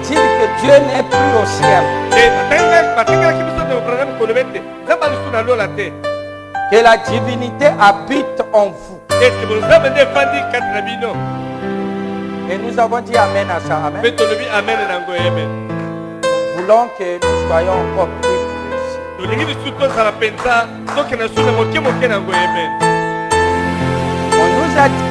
dire que Dieu n'est plus au ciel. Que la divinité habite en vous. Et nous avons dit Amen à ça. Amen. Nous voulons que nous soyons encore plus. On nous a dit.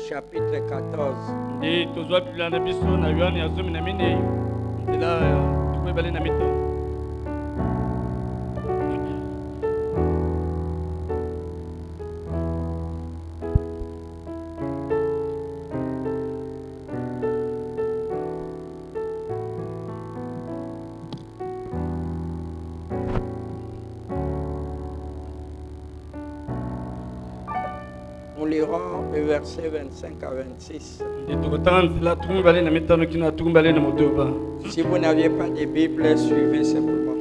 Chapitre 14. Nous lirons le verset 25 à 26. Si vous n'aviez pas de Bible, suivez simplement.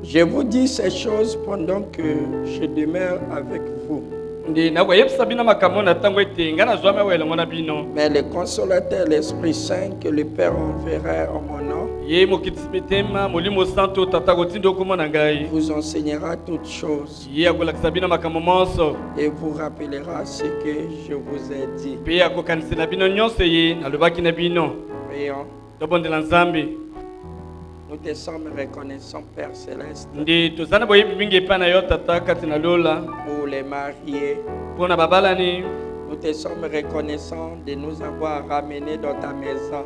Je vous dis ces choses pendant que je demeure avec vous. Mais le consolateur, l'Esprit Saint que le Père enverra en mon nom, vous enseignera toutes choses et vous rappellera ce que je vous ai dit. Prions. Nous te sommes reconnaissants, Père Céleste, pour les mariés. Nous te sommes reconnaissants de nous avoir ramenés dans ta maison.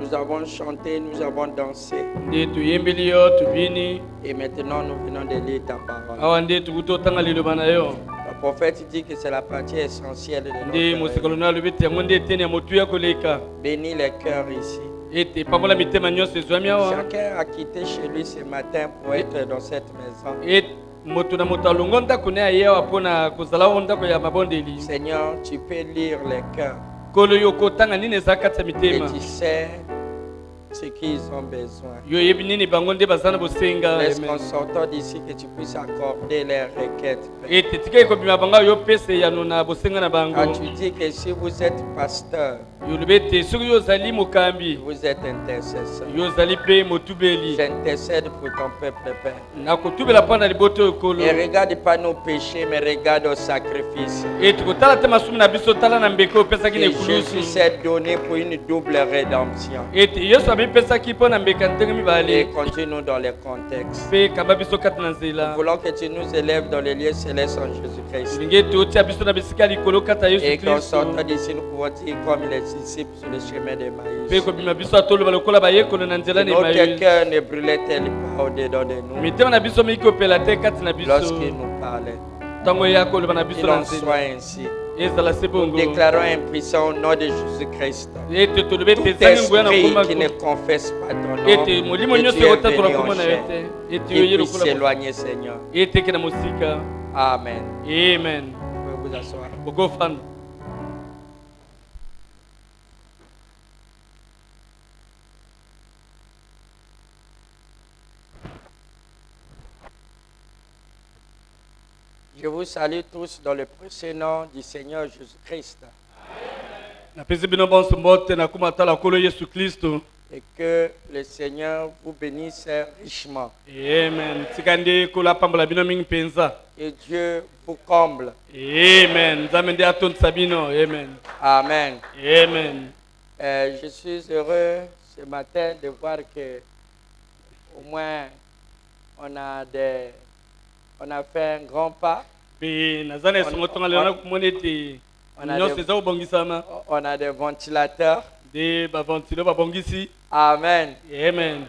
Nous avons chanté, nous avons dansé. Et maintenant nous venons de lire ta parole. Le prophète dit que c'est la partie essentielle de notre vie. Bénis les cœurs ici. Chacun a quitté chez lui ce matin pour être dans cette maison. Seigneur, tu peux lire les cœurs. Et tu sais ce qu'ils ont besoin. Laisse qu'en sortant d'ici que tu puisses accorder leurs requêtes. Quand tu dis que si vous êtes pasteur, vous êtes intercesseur. J'intercède pour ton peuple, Père. Ne regarde pas nos péchés, mais regarde au sacrifice. Que Jésus s'est donné pour une double rédemption. Et continue dans les contextes. Nous voulons que tu nous élèves dans les lieux célestes en Jésus-Christ. Et qu'en sortant d'ici, nous pouvons dire comme les disciples sur le chemin de Maïs. Notre cœur ne brûlait-elle pas au-dedans de nous lorsqu'il nous parlait? Qu'il en soit ainsi. Nous déclarons impuissant au nom de Jésus-Christ. Tout esprit qui ne confesse pas ton nom, que tu es venu en chair, qu'il puisse s'éloigner, Seigneur. Amen. Amen. Vous pouvez vous asseoir. Je vous salue tous dans le précieux nom du Seigneur Jésus-Christ. Et que le Seigneur vous bénisse richement. Amen. Et Dieu vous comble. Amen. Amen. Amen. Je suis heureux ce matin de voir que au moins on a des On a fait un grand pas. On a des ventilateurs. Amen. Amen.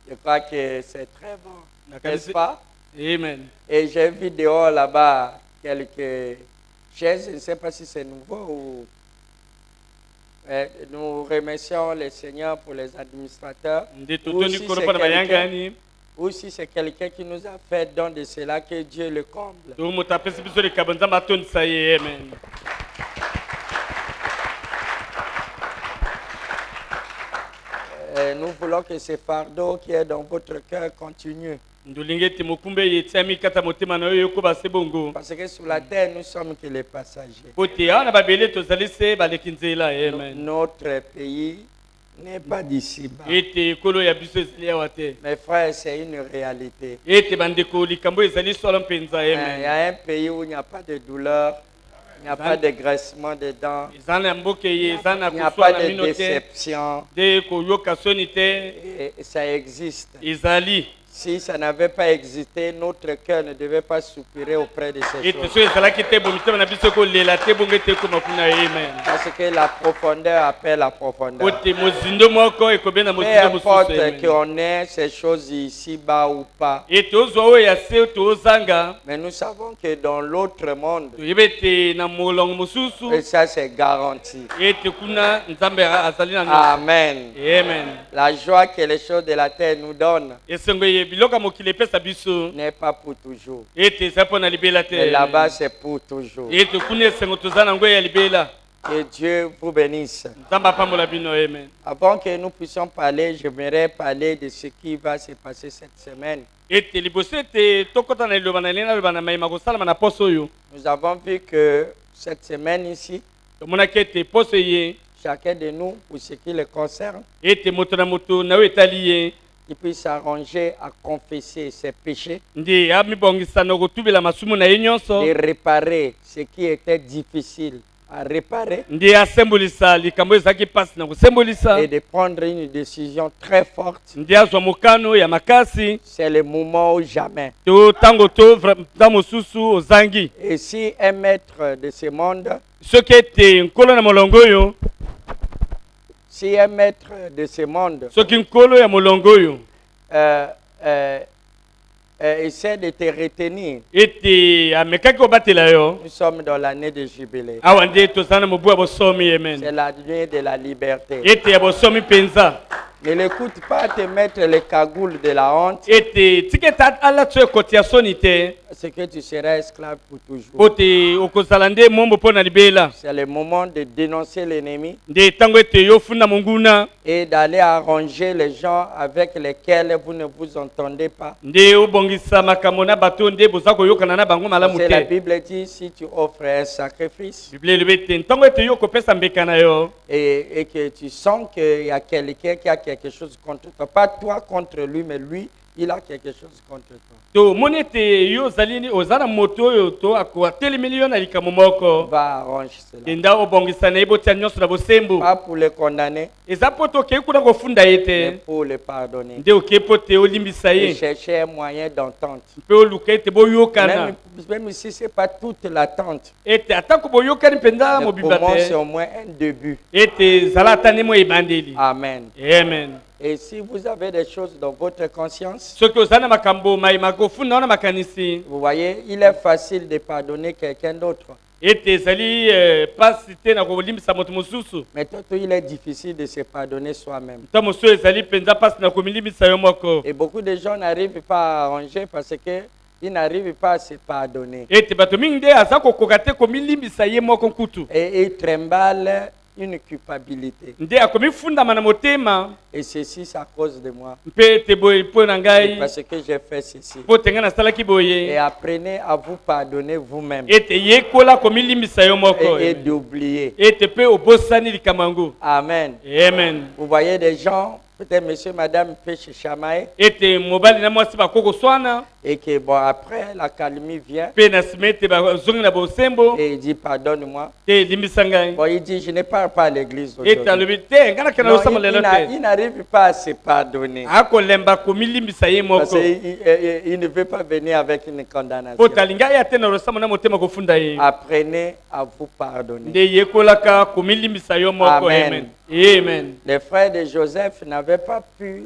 Je crois que c'est très bon. N'est-ce pas? Amen. Et j'ai vu dehors là-bas quelques chaises. Je ne sais pas si c'est nouveau ou... Nous remercions le Seigneur pour les administrateurs. Ou si c'est quelqu'un qui nous a fait don de cela, que Dieu le comble. Nous voulons que ce fardeau qui est dans votre cœur continue. Parce que sur la terre, nous sommes que les passagers. Notre pays n'est pas d'ici-bas. Mes frères, c'est une réalité. Il y a un pays où il n'y a pas de douleur, il n'y a pas de graissement de dents, il n'y a pas de déception. Et ça existe. Si ça n'avait pas existé, notre cœur ne devait pas soupirer auprès de ces choses. Parce que la profondeur appelle la profondeur. Peu importe qu'on ait ces choses ici-bas ou pas. Mais nous savons que dans l'autre monde, et ça c'est garanti. Amen. La joie que les choses de la terre nous donnent n'est pas pour toujours. Mais là-bas, c'est pour toujours. Que Dieu vous bénisse. Avant que nous puissions parler, j'aimerais parler de ce qui va se passer cette semaine. Nous avons vu que cette semaine ici, chacun de nous, pour ce qui le concerne, il puisse s'arranger à confesser ses péchés, de réparer ce qui était difficile à réparer, et de prendre une décision très forte. C'est le moment ou jamais. Et si un maître de ce monde, si un maître de ce monde essaie de te retenir, nous sommes dans l'année de jubilé. C'est l'année de la liberté. Ne l'écoute pas te mettre les cagoules de la honte, parce que tu seras esclave pour toujours. C'est le moment de dénoncer l'ennemi et d'aller arranger les gens avec lesquels vous ne vous entendez pas. C'est la Bible dit, si tu offres un sacrifice et que tu sens qu'il y a quelqu'un qui a quelque chose contre toi, pas toi contre lui, mais lui, il a quelque chose contre toi. Va arranger cela. Pas pour le condamner, mais pour le pardonner. Et chercher un moyen d'entente. Même si ce n'est pas toute l'attente, au moins c'est au moins un début. Amen. Amen. Et si vous avez des choses dans votre conscience, vous voyez, il est facile de pardonner quelqu'un d'autre. Mais toi, il est difficile de se pardonner soi-même. Et beaucoup de gens n'arrivent pas à arranger parce que ils n'arrivent pas à se pardonner. Et ils trimballent une culpabilité. Et ceci, c'est à cause de moi. Parce que j'ai fait ceci. Et apprenez à vous pardonner vous-même. Et d'oublier. Amen. Amen. Vous voyez des gens, peut-être monsieur, madame peut se chamailler. Ete mobali na mwasi bakoko swana. Et que bon, après, la calmie vient. Pe na simete bazongi na bosembo. Et il dit, pardonne-moi. Te limbisa ngai. Bon, il dit, je ne parle pas à l'église Ete aujourd'hui. alobi te ngana kana osama lelo te. Il n'arrive pas à se pardonner. Ako lemba komi limbisa ye Parce moko. qu'il ne veut pas venir avec une condamnation. Po talinga ya te na osama na motema kofunda ye. Apprenez à vous pardonner. Nde yekolaka komi limbisa yo moko. Amen. Amen. Les frères de Joseph n'avaient pas pu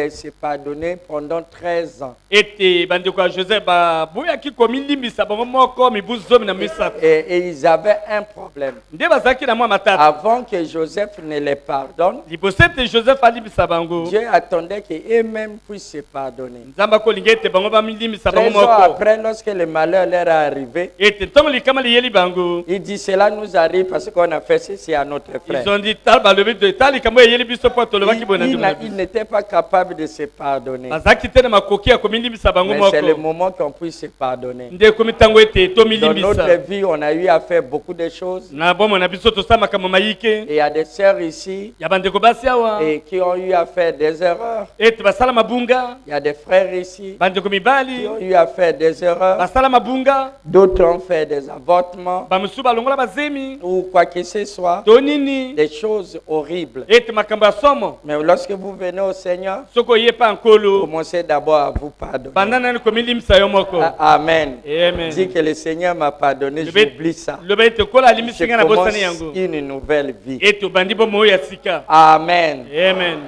se pardonner pendant 13 ans. Ete bandeko ya Joseph ba boya ki komi limbisa bango moko mibuzomi na misato. Et ils avaient un problème. Nde bazaki na mwa matata. Avant que Joseph ne les pardonne, Libosete Joseph alimbisa bango. Dieu attendait qu'eux-mêmes puissent se pardonner. Nzamba ko lingete bango ba milimbisa bango 13 ans moko. après, lorsque le malheur leur est arrivé, Ete tongo likama liyeli bango. il dit cela nous arrive parce qu'on a fait ceci à notre frère. Ils ont dit tal balobi de tal likama yeli biso po to lobaki bona ndima. Il n'était pas capable de se pardonner. Bazaki te na makoki ya komi limbisa bango Mais moko. c'est le moment qu'on puisse se pardonner. Nde komi tango ete to Dans milimbisa. notre vie, on a eu à faire beaucoup de choses. Na bomo na biso to sama kama mayike. Et il y a des sœurs ici Ya bandeko basi awa. et qui ont eu à faire des erreurs. Ete basala mabunga. Il y a des frères ici Bandeko qui mibali. ont eu à faire des erreurs. Basala mabunga. D'autres ont fait des avortements Bamusu balongola bazemi. ou quoi que ce soit. Tonini. Des choses horribles. Ete makamba somo. Mais lorsque vous venez au Seigneur, Soko yepa nkolo. commencez d'abord à vous pardonner. Bandana ni komi limbisa yo moko. Amen. Amen. Dis que le Seigneur m'a pardonné, j'oublie ça. Loba ete kola Je limbisa nga na commence bosani yango. une nouvelle vie. Ete bandi bomo ya sika. Amen. Amen.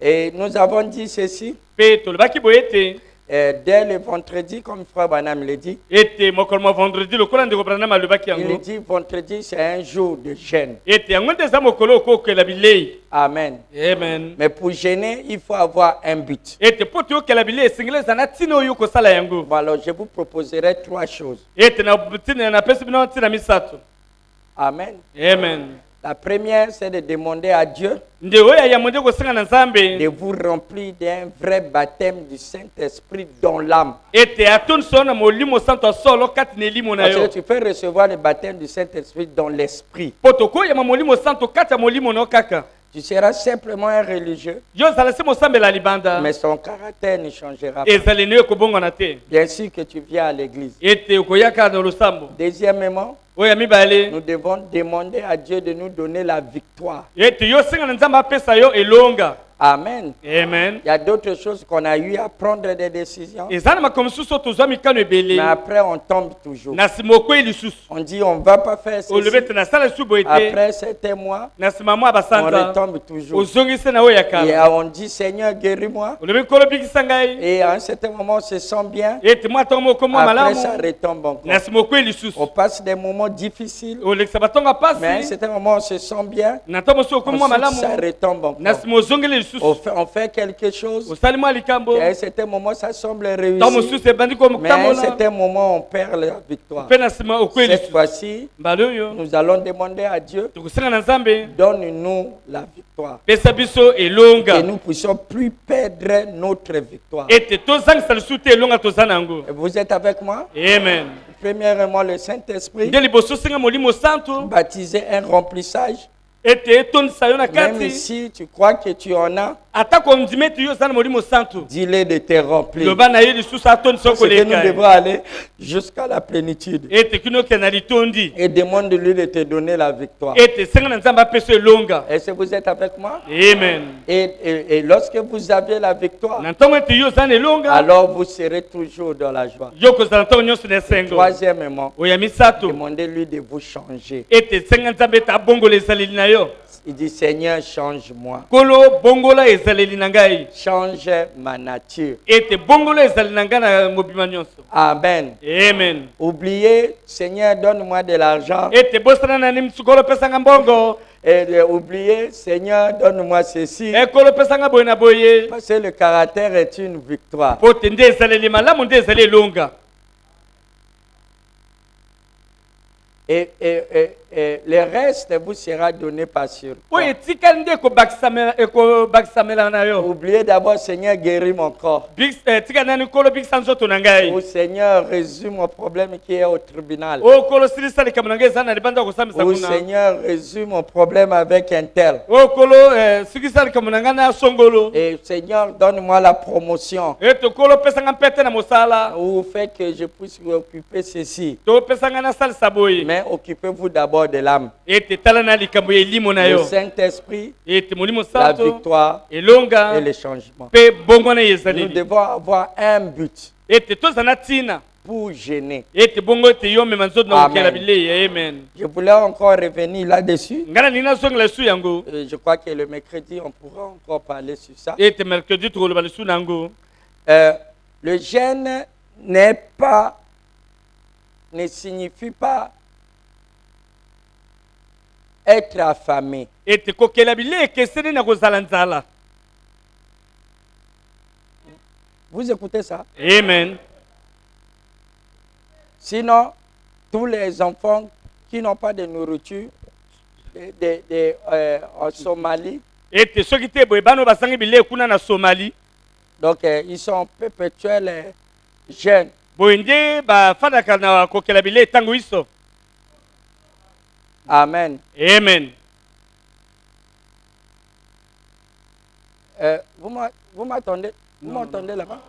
Et nous avons dit ceci. Pe to lobaki boyete. Dès le vendredi, comme Frère Branham le dit, Ete mokolmo vendredi lokola ndeko Branham alobaki il yango. dit vendredi c'est un jour de jeûne. Ete yango nde za mokolo okokela bilei. Amen. Amen. Mais pour jeûner, il faut avoir un but. Ete poto okela bilei singile zana tino yo kosala yango. Bon, alors je vous proposerai 3 choses. Ete na tina na pesi bino tina misato. Amen. Amen. La première, c'est de demander à Dieu Nde oya ya monde kosenga na Nzambe. de vous remplir d'un vrai baptême du Saint-Esprit dans l'âme. Ete atun sona molimo santo solo kati ne limo na Parce yo. que tu peux recevoir le baptême du Saint-Esprit dans l'esprit. Poto ko ya molimo santo kati ya molimo no kaka. Tu seras simplement un religieux, Yo zala se mosambe la libanda. mais son caractère ne changera pas. Ezale ne ko bongo na te. Bien sûr que tu viens à l'église. Ete koyaka na losambo. Deuxièmement, Oya mibale. nous devons demander à Dieu de nous donner la victoire. Ete yo singa na Nzambe apesa yo elonga. Amen. Amen. Il y a d'autres choses qu'on a eu à prendre des décisions, Ezana makomisuso tozwa mikano ebele. mais après on tombe toujours. Na simoko elisusu. On dit on ne va pas faire ceci. Olobete na sala subo ete. Après certains mois, Na simamo abasanta. on retombe toujours. Ozongise na oya Et kala. on dit Seigneur, guéris-moi. Olobe kolo bikisa ngai. Et à un certain moment, on se sent bien. Ete mwa tongo ko mwa Après, malamu. ça retombe encore. Na simoko elisusu. On passe des moments difficiles, Olekisa batonga mais à un pasi. certain moment, on se sent bien. Na tongo so ko mwa Ensuite, malamu. ça retombe Na encore. simo zongele lisusu. On fait quelque chose. Osali mwa likambo. Et à un certain moment, ça semble Tongo réussir. susu ebandi ko Mais à un mukamola. certain moment, on perd la victoire. Pe na sima okweli Cette lisusu. fois-ci, Mbaloyo. nous allons demander à Dieu, Tokusenga na Nzambe. donne-nous la victoire. Pesa biso elonga. Que nous ne puissions plus perdre notre victoire. Ete tozangisa lisusu te elonga tozana yango. Et vous êtes avec moi? Amen. Premièrement, le Saint-Esprit, Nde liboso senga molimo santo. baptiser un remplissage. Ete etonisa yo na Même kati. si tu crois que tu en as, Atako ndime tu yo zana molimo santo. dis-le de te remplir. Loba na ye lisusu atonisa Parce que nous koleka. devons aller jusqu'à la plénitude. Ete kino ke na litondi. Et demande-lui de te donner la victoire. Ete senga na Nzambe apesa elonga. Est-ce que vous êtes avec moi? Amen. Et lorsque vous avez la victoire, Na ntongo ete yo zana elonga. alors vous serez toujours dans la joie. Yo kozala ntongo nyonso na esengo. Troisièmement, Oya misato. demandez-lui de vous changer. Ete senga Nzambe ete abongola ezaleli na yo. Il dit, Seigneur, change-moi. Kolo bongola ezaleli na ngai. Change ma nature. Ete bongola ezaleli na ngai na mobima nyonso. Amen. Amen. Oubliez, Seigneur, donne-moi de l'argent. Ete bosana na nimi sukolo pesanga mbongo. Et oubliez, Seigneur, donne-moi ceci. Ekolo pesanga boye na boye. Parce que le caractère est une victoire. Po te nde ezaleli malamu nde ezali elonga. Et le reste vous sera donné par surcroît. Oubliez d'abord, Seigneur, guéris mon corps. Ou Seigneur, résume mon problème qui est au tribunal. Ou Seigneur, résume mon problème avec un tel. Et Seigneur, donne-moi la promotion. Ou fait que je puisse occuper ceci. Mais occupez-vous d'abord de l'âme. Le Saint-Esprit, la victoire et le changement. Nous devons avoir un but pour gêner. Amen. Je voulais encore revenir là-dessus. Je crois que le mercredi, on pourra encore parler sur ça. Le jeûne ne signifie pas être affamé. Vous écoutez ça? Amen. Sinon, tous les enfants qui n'ont pas de nourriture en Somalie, donc ils sont perpétuels jeunes. Amen. Amen. Vous m'attendez? Vous m'entendez là-bas?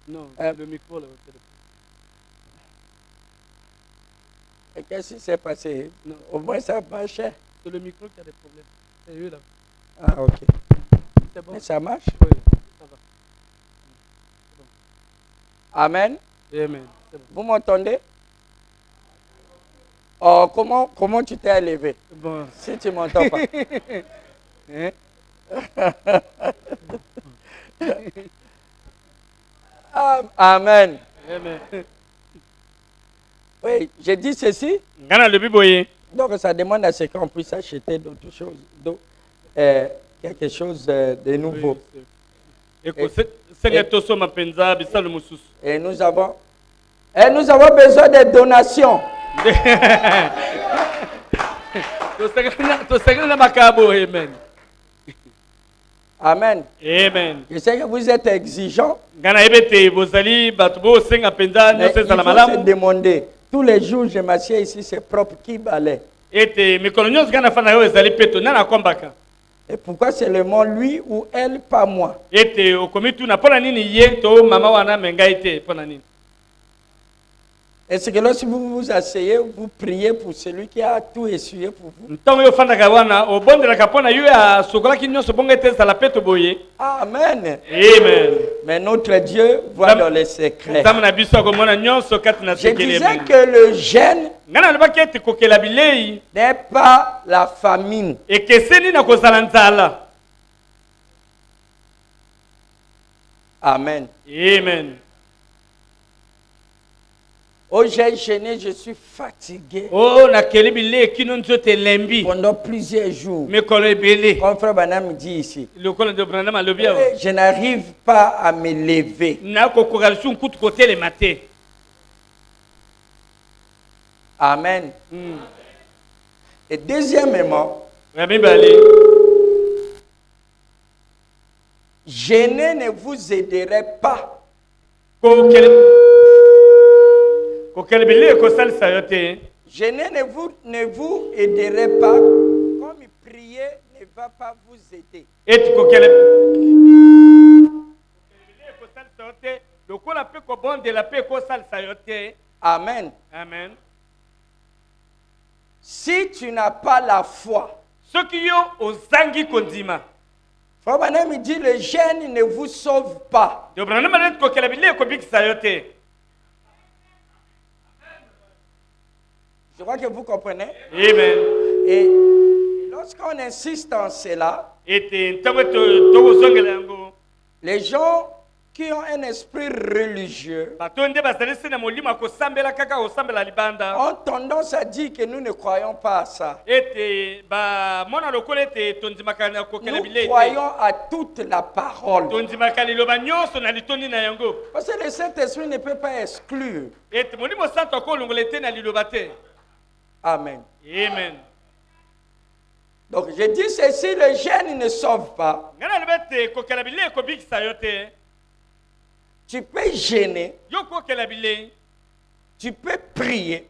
Non, le micro là. Et qu'est-ce qui s'est passé? Non. Au moins ça marchait. C'est le micro qui a des problèmes. C'est eux là. Ah, ok. C'est bon. Mais ça marche? Oui, ça va. C'est bon. Amen. Amen. Bon. Vous m'entendez? Oh, comment tu t'es élevé? Bon. Si tu ne m'entends pas. Hein? Amen. Amen. Oui, j'ai dit ceci. Donc ça demande à ce qu'on puisse acheter d'autres choses, quelque chose de nouveau. Et nous avons besoin de donations. Amen. Amen. Je sais que vous êtes exigeants. Mais il faut se demander. Tous les jours, je m'assieds ici, c'est propre, qui balaie? Et pourquoi seulement lui ou elle, pas moi? Est-ce que lorsque vous vous asseyez, vous priez pour celui qui a tout essuyé pour vous? Amen. Amen. Mais notre Dieu voit dans les secrets. Je disais que le jeûne n'est pas la famine. Amen. Amen. Oh, j'ai gêné, je suis fatigué. Pendant plusieurs jours. Comme Frère Branham dit ici. Je n'arrive pas à me lever. Amen. Et deuxièmement, gêner ne vous aiderait pas. Gêner ne vous aiderait pas, comme prier ne va pas vous aider. Amen. Amen. Si tu n'as pas la foi, Frère Branham dit le jeûne ne vous sauve pas. Je crois que vous comprenez. Amen. Et lorsqu'on insiste en cela, les gens qui ont un esprit religieux ont tendance à dire que nous ne croyons pas à ça. Nous croyons à toute la parole. Parce que le Saint-Esprit ne peut pas exclure. Amen. Amen. Donc je dis ceci, le jeûne ne sauve pas. Tu peux jeûner, tu peux prier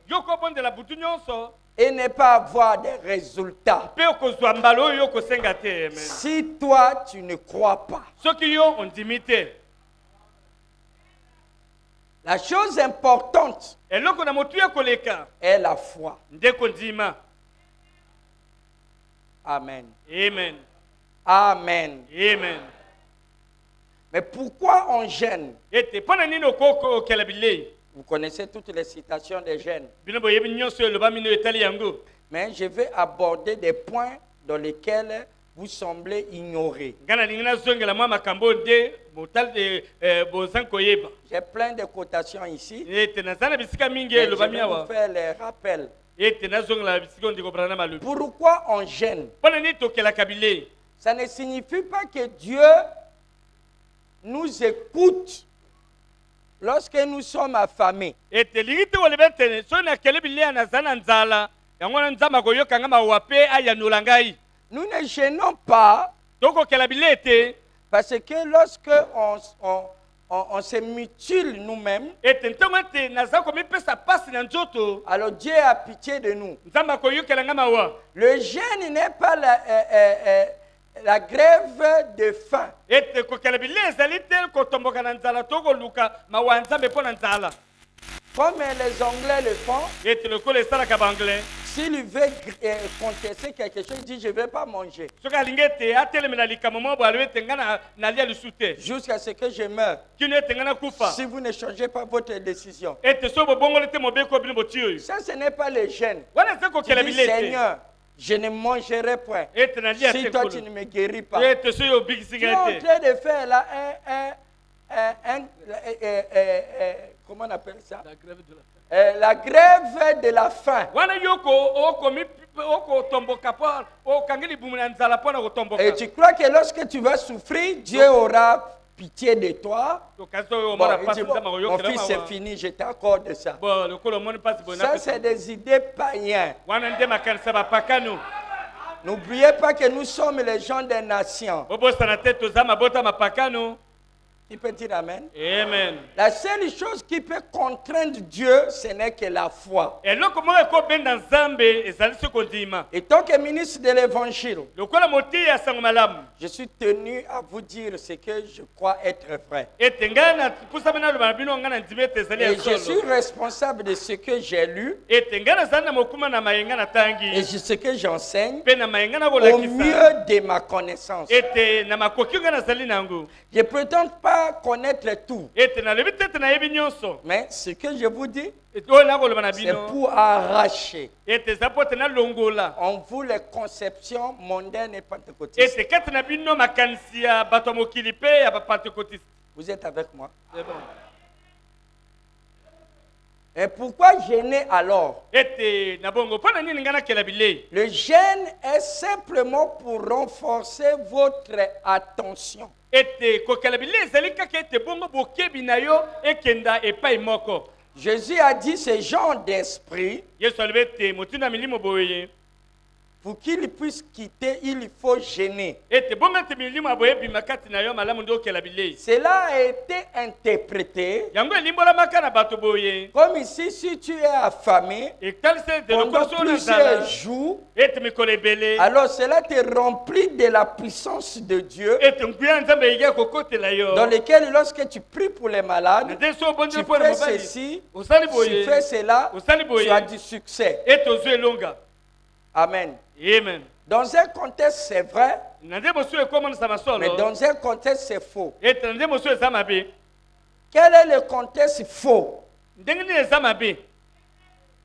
et ne pas avoir de résultats. Si toi, tu ne crois pas. La chose importante est la foi. Amen. Amen. Amen. Amen. Mais pourquoi on jeûne? Vous connaissez toutes les citations des jeûnes. Mais je vais aborder des points dans lesquels vous semblez ignorer. J'ai plein de quotations ici. Mais je vais vous faire les rappels. Pourquoi on jeûne? Ça ne signifie pas que Dieu nous écoute lorsque nous sommes affamés. Nous ne gênons pas parce que lorsque on se mutile nous-mêmes, alors Dieu a pitié de nous. Le jeûne n'est pas la grève de faim. Comme les Anglais le font, s'il veut contester quelque chose, il dit je ne vais pas manger. Jusqu'à ce que je meure. Si vous ne changez pas votre décision. Ça, ce n'est pas le jeûne. Tu dis, Seigneur, je ne mangerai point. Si toi tu ne me guéris pas. Tu es en train de faire là comment on appelle ça? La grève de la faim. Et tu crois que lorsque tu vas souffrir, Dieu aura pitié de toi. Bon, mon fils, c'est fini, je t'accorde ça. Ça, c'est des idées païennes. N'oubliez pas que nous sommes les gens des nations. Il peut dire Amen. Amen. La seule chose qui peut contraindre Dieu, ce n'est que la foi. Et tant que ministre de l'Évangile, je suis tenu à vous dire ce que je crois être vrai. Et je suis responsable de ce que j'ai lu et de ce que j'enseigne au mieux de ma connaissance. Je ne prétends pas connaître tout. Mais ce que je vous dis, c'est pour arracher en vous les conceptions mondaines et pentecôtistes. Vous êtes avec moi? Et pourquoi jeûner alors? Le jeûne est simplement pour renforcer votre attention. Jésus a dit ce genre d'esprit, pour qu'il puisse quitter, il faut jeûner. Cela a été interprété comme ici, si tu es affamé pendant plusieurs jours, alors cela te remplit de la puissance de Dieu, dans lequel lorsque tu pries pour les malades, tu fais ceci, tu fais cela, tu as du succès. Amen. Amen. Dans un contexte, c'est vrai, mais dans un contexte, c'est faux. Quel est le contexte faux?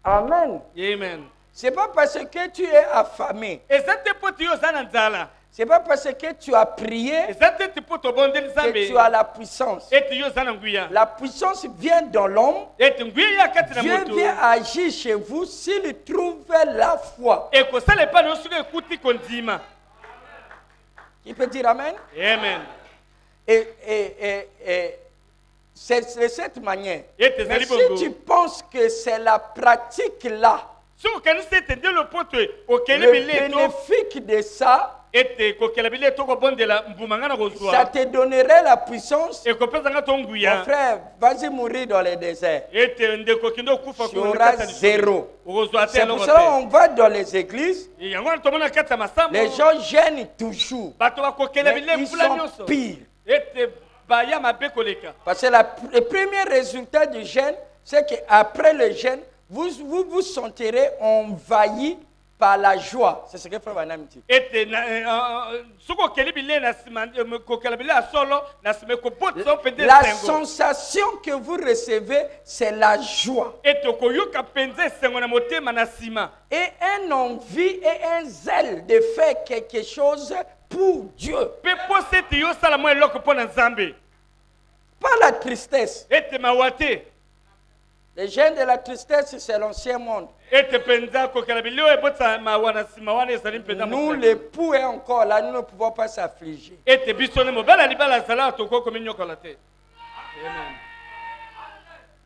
Amen. Amen. Ce n'est pas parce que tu es affamé. Ce n'est pas parce que tu as prié que tu as la puissance. La puissance vient dans l'homme. Dieu vient agir chez vous s'il trouve la foi. Il peut dire Amen? Amen. Et c'est de cette manière. Mais si tu penses que c'est la pratique là, le bénéfice de ça, ça te donnerait la puissance. Mon frère, vas-y mourir dans le désert. Tu auras zéro. C'est pour ça qu'on va dans les églises. Les gens gênent toujours. Mais ils sont pires. Parce que le premier résultat du jeûne, c'est qu'après le jeûne, vous sentirez envahi par la joie. C'est ce que Frère Branham dit. La sensation que vous recevez, c'est la joie. Et une envie et un zèle de faire quelque chose pour Dieu. Pas la tristesse. Les gènes de la tristesse, c'est l'ancien monde. Nous, l'époux est encore là, nous ne pouvons pas s'affliger.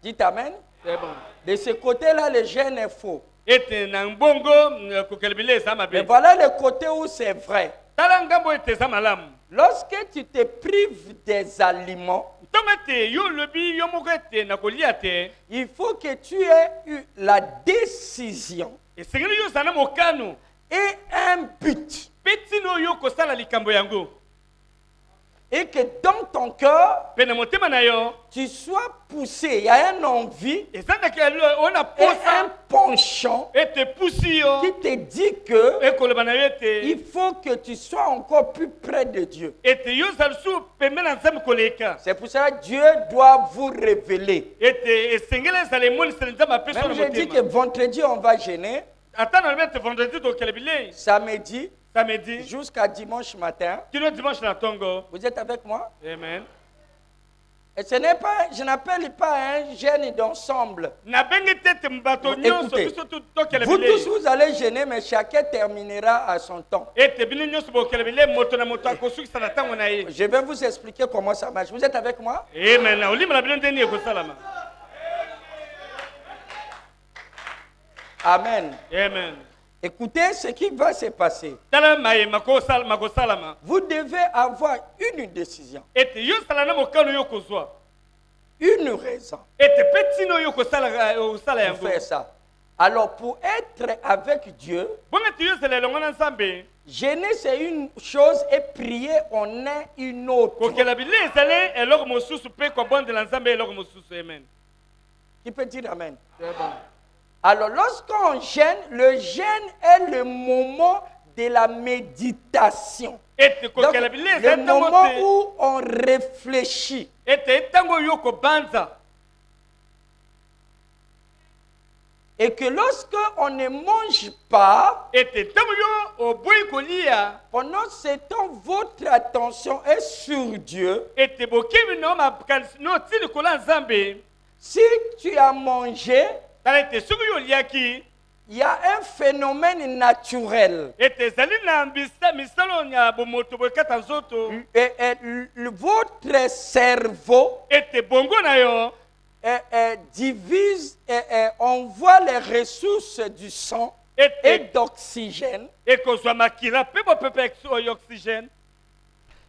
Dites Amen. De ce côté-là, le gène est faux. Mais voilà le côté où c'est vrai. Lorsque tu te prives des aliments, il faut que tu aies eu la décision et un but. Et que dans ton cœur, tu sois poussé. Il y a une envie et un penchant qui te dit que il faut que tu sois encore plus près de Dieu. C'est pour ça que Dieu doit vous révéler. Même je dis que vendredi, on va jeûner. Samedi. Jusqu'à dimanche matin. Vous êtes avec moi? Amen. Et ce n'est pas, je n'appelle pas un jeûne d'ensemble. Écoutez, vous tous vous allez jeûner, mais chacun terminera à son temps. Je vais vous expliquer comment ça marche. Vous êtes avec moi? Amen. Amen. Amen. Écoutez ce qui va se passer. Vous devez avoir une décision. Une raison. Pour faire ça. Alors, pour être avec Dieu, jeûner c'est une chose et prier en est une autre. Qui peut dire Amen? Alors, lorsqu'on jeûne, le jeûne est le moment de la méditation. Donc, le moment où on réfléchit. Et que lorsqu'on ne mange pas, pendant ce temps, votre attention est sur Dieu. Si tu as mangé, il y a un phénomène naturel. Et votre cerveau divise et envoie les ressources du sang et d'oxygène.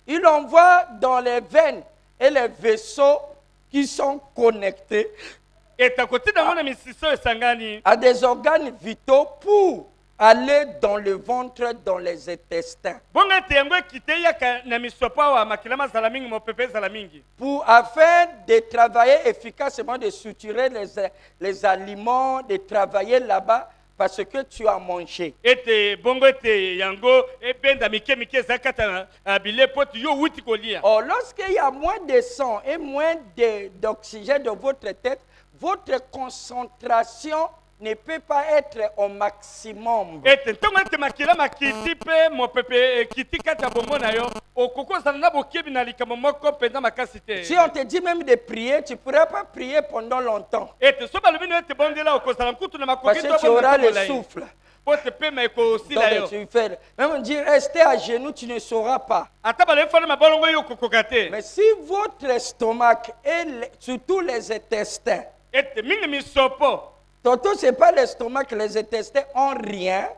Il envoie dans les veines et les vaisseaux qui sont connectés à des organes vitaux pour aller dans le ventre, dans les intestins. Afin de travailler efficacement, de suturer les aliments, de travailler là-bas, parce que tu as mangé. Or, lorsqu'il y a moins de sang et moins d'oxygène dans votre tête, votre concentration ne peut pas être au maximum. Si on te dit même de prier, tu ne pourras pas prier pendant longtemps. Parce que tu auras le souffle. Donc tu fais, même dire rester à genoux, tu ne sauras pas. Mais si votre estomac et surtout les intestins, Toto, ce n'est pas l'estomac, les intestins ont rien.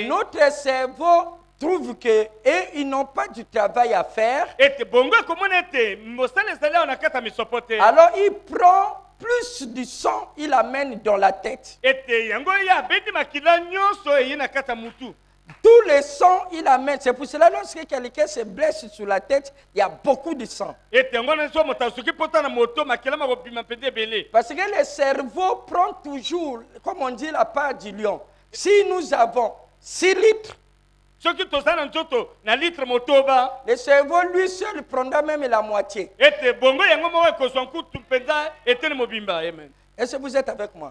Notre cerveau trouve que ils n'ont pas du travail à faire. Alors il prend plus du sang, il amène dans la tête. Tout le sang, il amène. C'est pour cela que lorsque quelqu'un se blesse sur la tête, il y a beaucoup de sang. Parce que le cerveau prend toujours, comme on dit, la part du lion. Si nous avons 6 litres, le cerveau lui seul prendra même la moitié. Est-ce que vous êtes avec moi?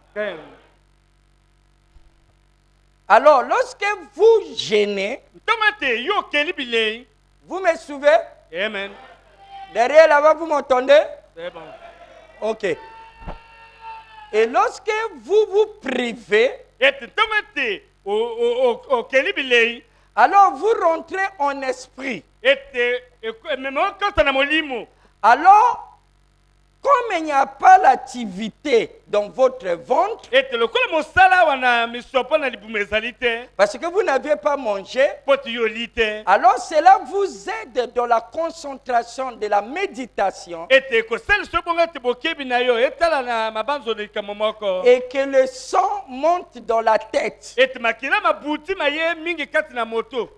Alors, lorsque vous gênez, vous me suivez? Amen. Derrière là-bas, vous m'entendez? C'est bon. Ok. Et lorsque vous vous privez, alors vous rentrez en esprit. Alors, comme il n'y a pas l'activité dans votre ventre, parce que vous n'avez pas mangé, alors cela vous aide dans la concentration de la méditation et que le sang monte dans la tête.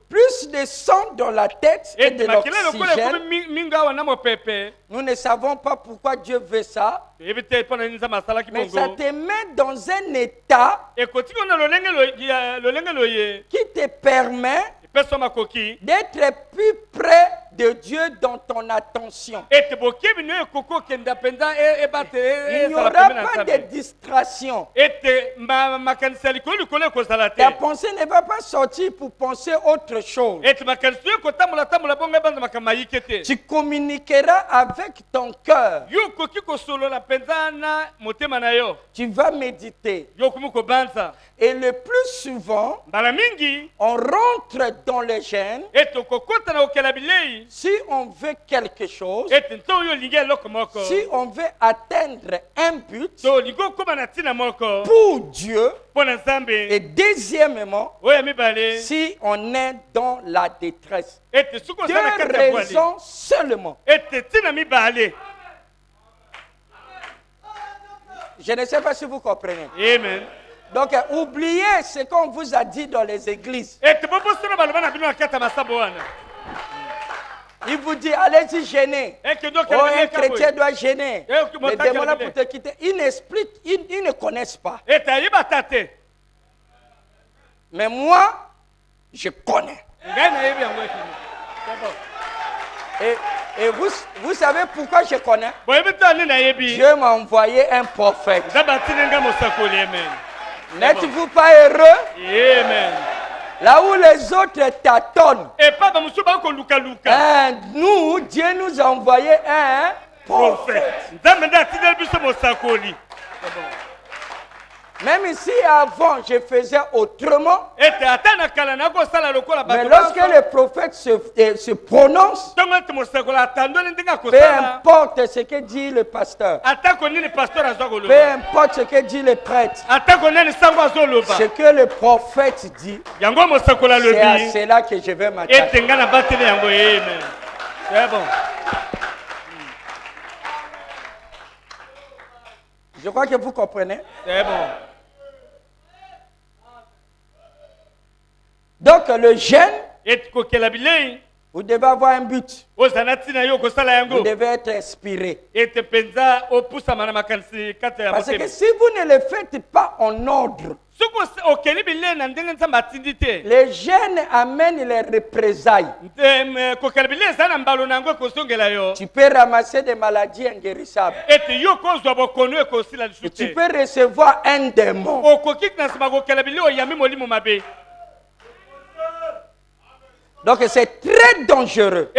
Plus de sang dans la tête et de l'oxygène. Nous ne savons pas pourquoi Dieu veut ça, mais ça te met dans un état qui te permet d'être plus près de Dieu dans ton attention. Il n'y aura pas de distraction. Ta pensée ne va pas sortir pour penser autre chose. Tu communiqueras avec ton cœur. Tu vas méditer. Et le plus souvent, on rentre dans les gènes. Si on veut quelque chose, si on veut atteindre un but pour Dieu, et deuxièmement, si on est dans la détresse. 2 raisons seulement. Je ne sais pas si vous comprenez. Amen. Donc, oubliez ce qu'on vous a dit dans les églises. Il vous dit, allez-y gêner. Oh, un chrétien doit gêner. Mais demande pour te quitter. Ils n'expliquent, ils ne connaissent pas. Mais moi, je connais. Et vous savez pourquoi je connais? Dieu m'a envoyé un prophète. N'êtes-vous pas heureux? Amen. Là où les autres tâtonnent, nous, Dieu nous a envoyé un prophète. Même si avant je faisais autrement, mais lorsque le prophète se prononce, peu importe ce que dit le pasteur, peu importe ce que dit le prêtre, ce que le prophète dit, c'est à cela que je vais m'attacher. Je crois que vous comprenez. C'est bon. Donc le jeûne Vous devez avoir un but. Vous devez être inspiré. Parce que si vous ne le faites pas en ordre, les jeunes amènent les représailles. Tu peux ramasser des maladies inguérissables. Et tu peux recevoir un démon. Donc c'est très dangereux.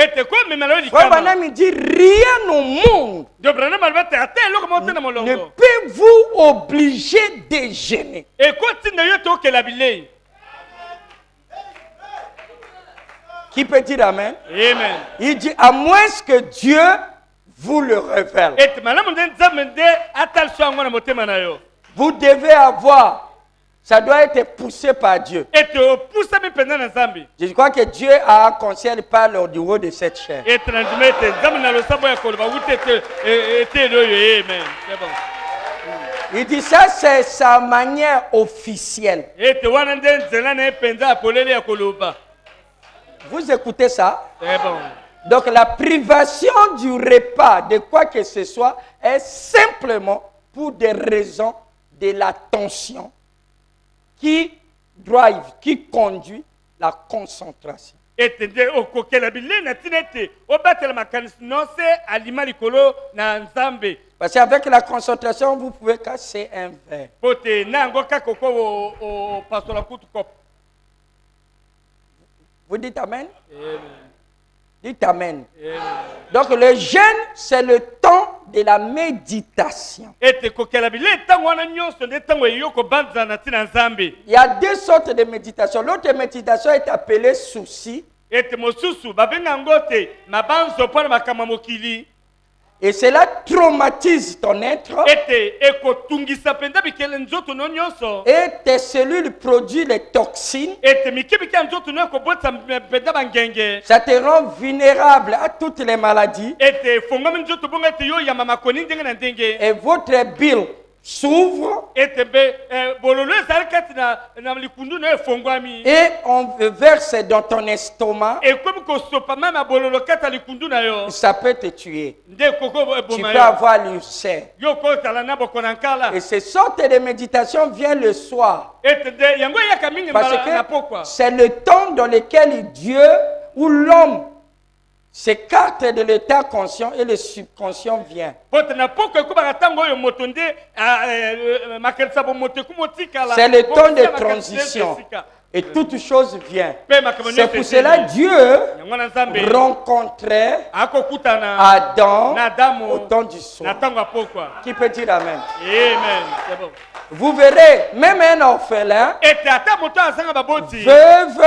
Frère Branham dit rien au monde ne peut vous obliger de gêner. Qui peut dire amen? Amen. Il dit à moins que Dieu vous le révèle. Vous devez avoir. Ça doit être poussé par Dieu. Je crois que Dieu a un conseil par le haut de cette chair. Il dit ça, c'est sa manière officielle. Vous écoutez ça? Donc la privation du repas de quoi que ce soit est simplement pour des raisons de l'attention qui drive, qui conduit la concentration. Parce qu'avec la concentration, vous pouvez casser un verre. Vous dites amen? Amen. Dites amen. Amen. Donc le jeûne, c'est le temps de la méditation. Il y a deux sortes de méditation. L'autre méditation est appelée souci. Et cela traumatise ton être. Et tes cellules produisent les toxines. Ça te rend vulnérable à toutes les maladies. Et votre bile s'ouvre et on verse dans ton estomac. Ça peut te tuer. Tu peux avoir l'ulcère. Et ces sortes de méditation viennent le soir. Parce que c'est le temps dans lequel Dieu ou l'homme s'écarte de l'état conscient et le subconscient vient. C'est le temps de transition. Et toute chose vient. C'est pour cela Dieu rencontrait Adam au temps du soir. Qui peut dire amen? Amen. Vous verrez, même un orphelin, veuve,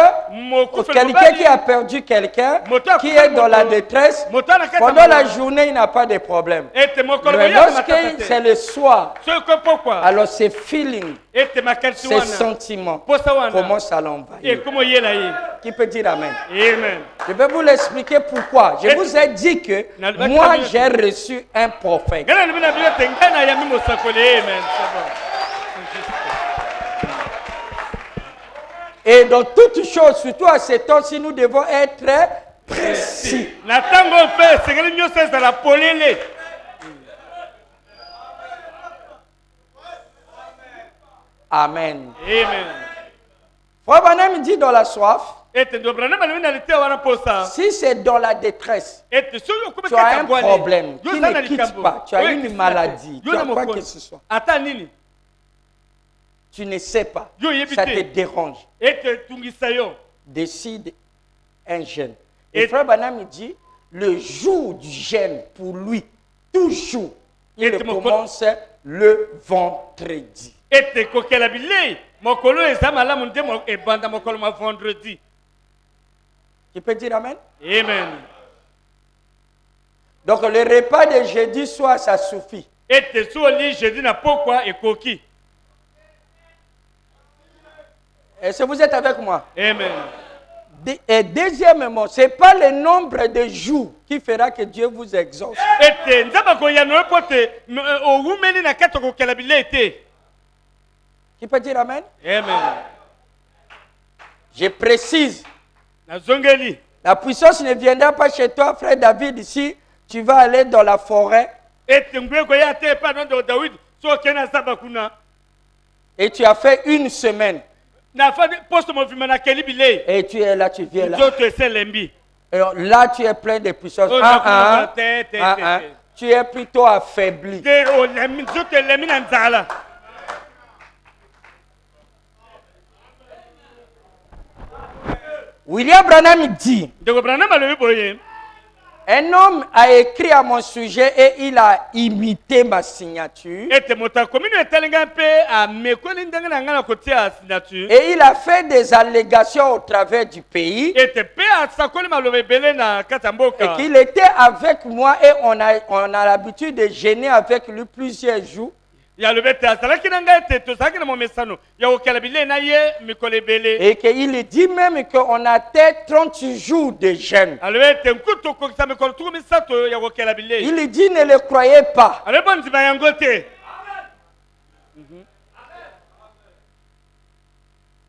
quelqu'un qui a perdu quelqu'un, qui est dans la détresse, pendant la journée, il n'a pas de problème. Mais lorsque c'est le soir, alors ces feelings, ces sentiments commencent à l'envahir. Qui peut dire amen? Amen. Je vais vous l'expliquer pourquoi. Je vous ai dit que moi, j'ai reçu un prophète. Et dans toutes choses, surtout à ces temps-ci, nous devons être précis. Amen. Frère Branham dit dans la soif, si c'est dans la détresse, tu as un problème qui ne quitte pas, tu as une maladie, tu as quoi que ce soit. Tu ne sais pas, ça te dérange. Décide un jeûne. Et Frère Branham dit, le jour du jeûne, pour lui, toujours, il commence le vendredi. Tu peux dire amen? Amen. Donc le repas de jeudi soir, ça suffit. Est-ce que vous êtes avec moi? Amen. Et deuxièmement, ce n'est pas le nombre de jours qui fera que Dieu vous exauce. Qui peut dire amen? Amen. Je précise. La puissance ne viendra pas chez toi, frère David, ici. Tu vas aller dans la forêt. Et tu as fait une semaine. Et tu es là, tu viens là. Et là, tu es plein de puissance. Tu es plutôt affaibli. William Branham dit, un homme a écrit à mon sujet et il a imité ma signature. Et il a fait des allégations au travers du pays. Et qu'il était avec moi et on a l'habitude de jeûner avec lui plusieurs jours. Et qu'il dit même qu'on a atteint 30 jours de jeûne. Il dit ne le croyez pas.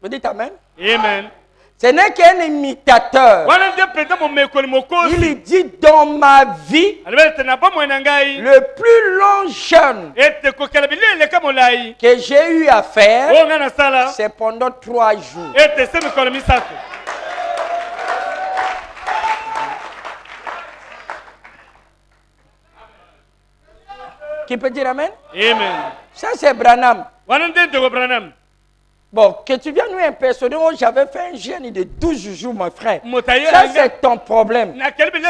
Vous dites amen? Amen. Ce n'est qu'un imitateur. Il dit dans ma vie, le plus long jeûne que j'ai eu à faire, c'est pendant 3 jours. Qui peut dire amen? Amen. Ça c'est Branham. Bon, que tu viennes nous impressionner, j'avais fait un jeûne de 12 jours, mon frère. Ça, c'est ton problème.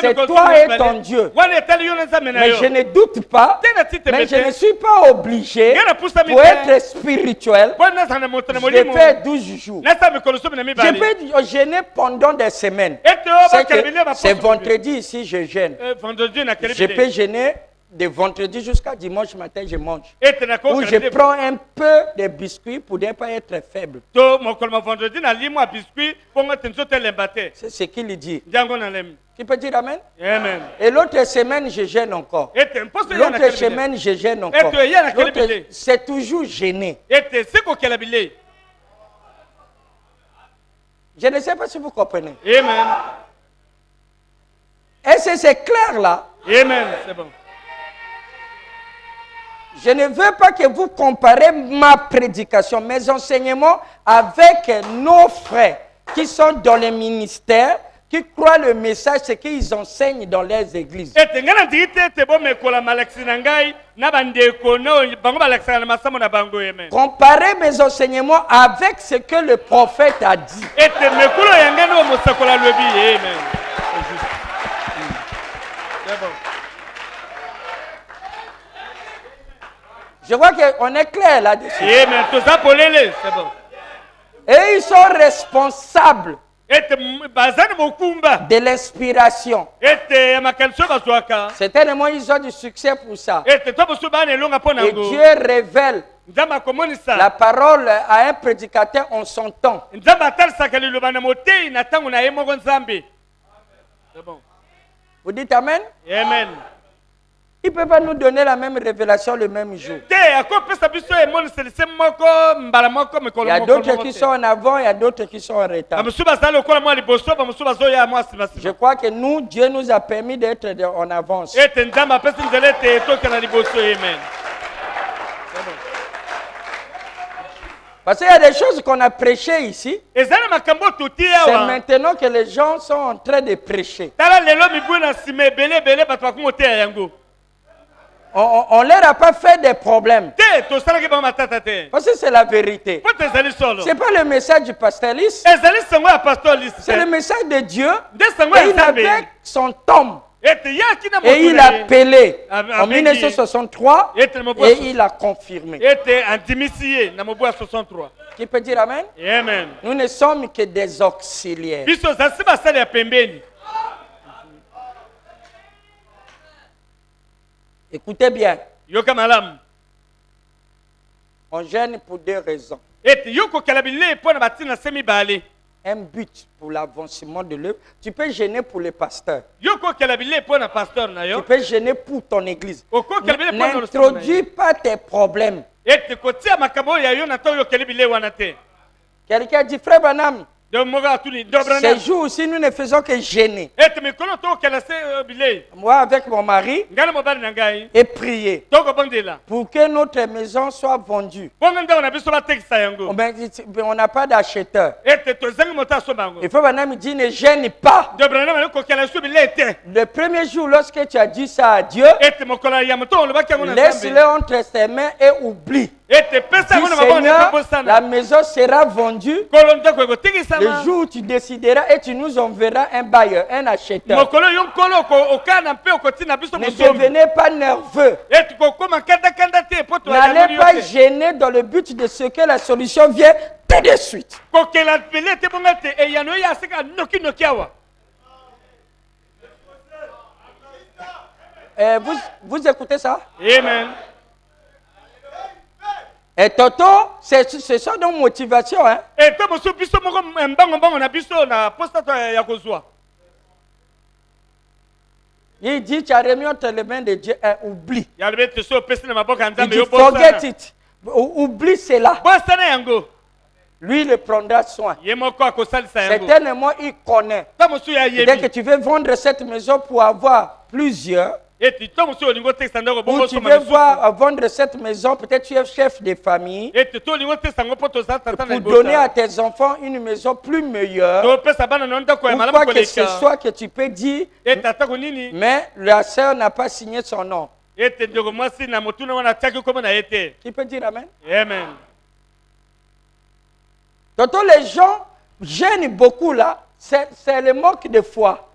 C'est toi et ton Dieu. Mais je ne doute pas, mais je ne suis pas obligé pour être spirituel de faire 12 jours. Je peux jeûner pendant des semaines. C'est vendredi ici, je jeûne. Je peux jeûner de vendredi jusqu'à dimanche matin, je mange. Ou je prends un peu de biscuits pour ne pas être faible. C'est ce qu'il dit. Qui peut dire amen? Amen. Et l'autre semaine, je gêne encore. L'autre semaine, je gêne encore. C'est toujours gêné. Je ne sais pas si vous comprenez. Amen. Est-ce que c'est clair là? Amen. C'est bon. Je ne veux pas que vous comparez ma prédication, mes enseignements avec nos frères qui sont dans les ministères, qui croient le message, ce qu'ils enseignent dans leurs églises. Comparez mes enseignements avec ce que le prophète a dit. Je crois qu'on est clair là-dessus. Et ils sont responsables de l'inspiration. Certainement, ils ont du succès pour ça. Et Dieu révèle la parole à un prédicateur en son temps. Vous dites amen? Amen. Il ne peut pas nous donner la même révélation le même jour. Il y a d'autres qui sont en avant, il y a d'autres qui sont en retard. Je crois que nous, Dieu nous a permis d'être en avance. Parce qu'il y a des choses qu'on a prêchées ici. C'est maintenant que les gens sont en train de prêcher. On leur a pas fait des problèmes. Parce que c'est la vérité. C'est pas le message du pasteur Lys. C'est le message de Dieu. Et il avait son tome. Et il a appelé en 1963 et il a confirmé. Qui peut dire amen? Amen. Nous ne sommes que des auxiliaires. Écoutez bien. On gêne pour 2 raisons. Un but pour l'avancement de l'œuvre. Tu peux gêner pour le pasteur. Tu peux gêner pour ton église. N'introduis pas tes problèmes. Quelqu'un dit, frère Branham, Ces jours aussi, nous ne faisons que gêner. Moi, avec mon mari, et prier pour que notre maison soit vendue. On n'a pas d'acheteur. Il faut maintenant me dire, ne gêne pas. Le premier jour, lorsque tu as dit ça à Dieu, laisse-le entre ses mains et oublie. Seigneur, la maison sera vendue le jour où tu décideras et tu nous enverras un bailleur, un acheteur. Ne devenez pas nerveux. N'allez pas gêner dans le but de ce que la solution vienne tout de suite. Vous écoutez ça? Amen. Et Toto, c'est ça nos motivations. Hein? Il dit, tu as remis entre les mains de Dieu, oublie. Il dit, forget it. Oublie cela. Lui, il le prendra soin. Certainement, il connaît. Dès que tu veux vendre cette maison pour avoir plusieurs, ou tu veux vendre cette maison, peut-être tu es chef de famille, pour donner à tes enfants une maison plus meilleure, ou quoi que ce soit que tu peux dire, mais la sœur n'a pas signé son nom. Qui peut dire amen? Amen. Tantôt les gens gênent beaucoup là. C'est le manque de foi.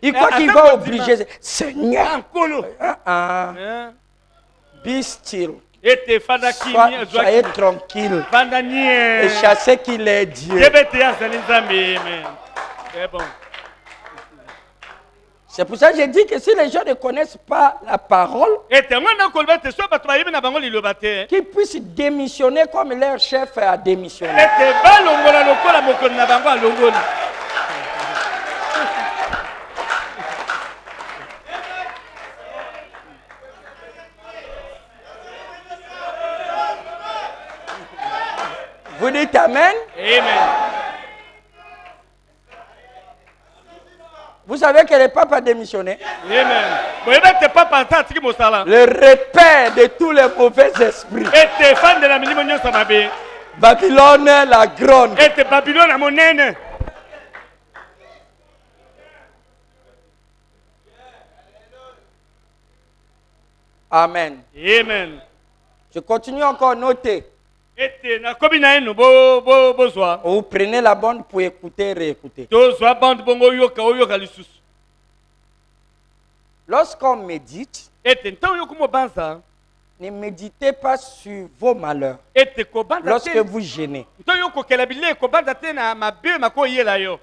Il croit qu'il va obliger. Seigneur, be still. Soyez tranquille. Et chassez qu'il est Dieu. C'est pour ça que j'ai dit que si les gens ne connaissent pas la parole, qu'ils puissent démissionner comme leur chef a démissionné. Vous dites Amen? Amen. Vous savez que le pape a démissionné. Amen. Le repère de tous les mauvais esprits. Babylone la grande. Amen. Amen. Je continue encore à noter. Vous prenez la bande pour écouter et réécouter. Lorsqu'on médite, ne méditez pas sur vos malheurs. Lorsque vous gênez.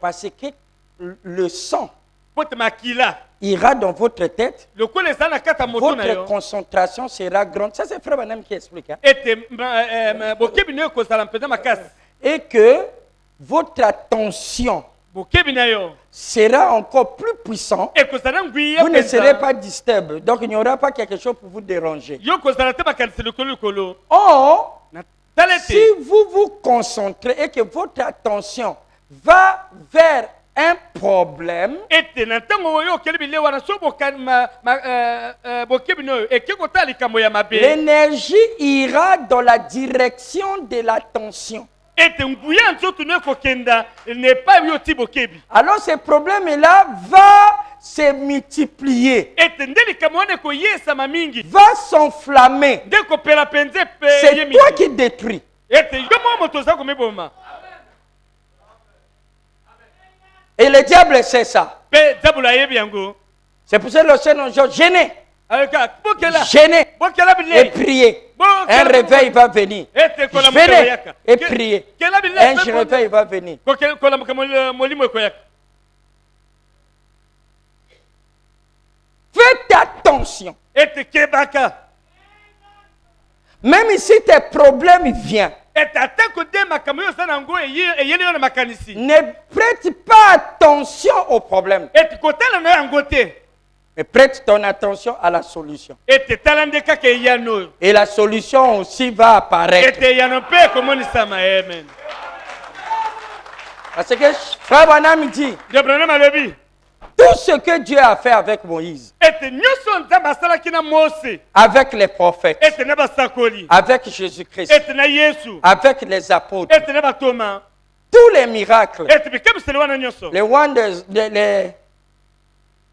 Parce que le sang ira dans votre tête. Votre concentration sera grande. Ça, c'est Frère Branham qui explique. Hein? Et que votre attention sera encore plus puissant. Vous ne serez pas disturbé. Donc, il n'y aura pas quelque chose pour vous déranger. Or, si vous vous concentrez et que votre attention va vers un problème, l'énergie ira dans la direction de l'attention. Alors ce problème-là va se multiplier, va s'enflammer. C'est toi qui détruis. Et le diable sait ça. C'est pour ça que le Seigneur dit gênez. Gênez et priez. Un réveil va venir. Venez et priez. Un réveil va venir. Faites attention. Même si tes problèmes viennent, ne prête pas attention aux problèmes. Mais prête ton attention à la solution. Et la solution aussi va apparaître. Parce que Frère Branham dit, tout ce que Dieu a fait avec Moïse, avec les prophètes, avec Jésus-Christ, avec les apôtres, tous les miracles, les wonders, les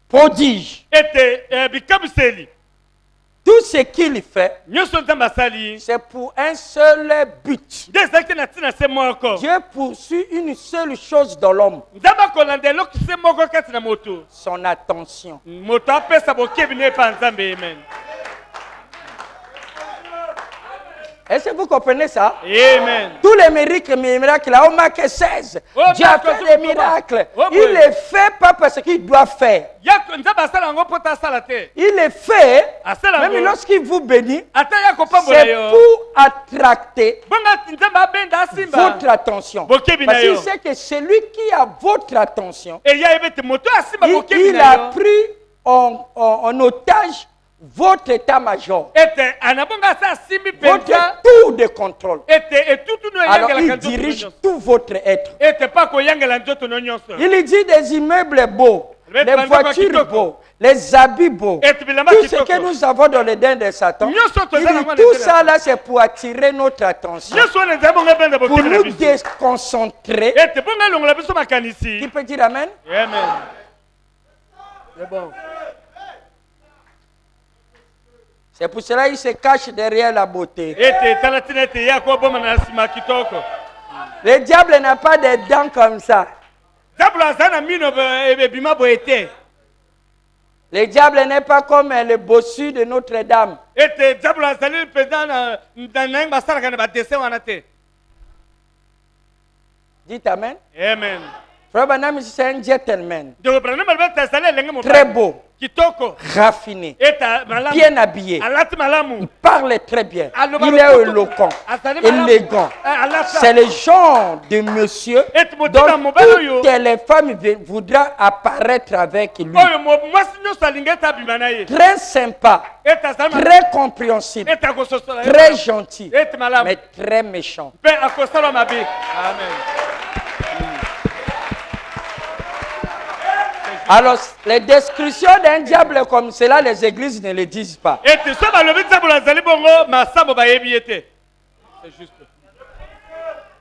prodiges, tout ce qu'il fait, c'est pour un seul but. Dieu poursuit une seule chose dans l'homme. Son attention. Est-ce que vous comprenez ça? Amen. Tous les miracles, là, on marque 16. Dieu a fait des miracles. Il les fait pas parce qu'il doit faire. Il les fait, même lorsqu'il vous bénit, c'est pour attracter votre attention. Parce qu'il sait que celui qui a votre attention, il a pris en otage votre état-major, votre tour de contrôle. Alors il dirige tout votre être. Il dit des immeubles beaux, des voitures beaux, les habits beaux, tout ce que nous avons dans les dents de Satan. Il dit tout ça là, c'est pour attirer notre attention, pour nous déconcentrer. Tu peux dire amen? Amen. C'est bon. C'est pour cela qu'il se cache derrière la beauté. Le diable n'a pas de dents comme ça. Le diable n'est pas comme le bossu de Notre-Dame. Dites amen. Amen. Frère Branham, c'est un gentleman. Très beau. Raffiné, bien habillé, il parle très bien, il est éloquent, élégant. C'est le genre de monsieur dont toutes les femmes voudraient apparaître avec lui. Très sympa, très compréhensible, très gentil, mais très méchant. Amen. Alors, les descriptions d'un diable comme cela, les églises ne le disent pas.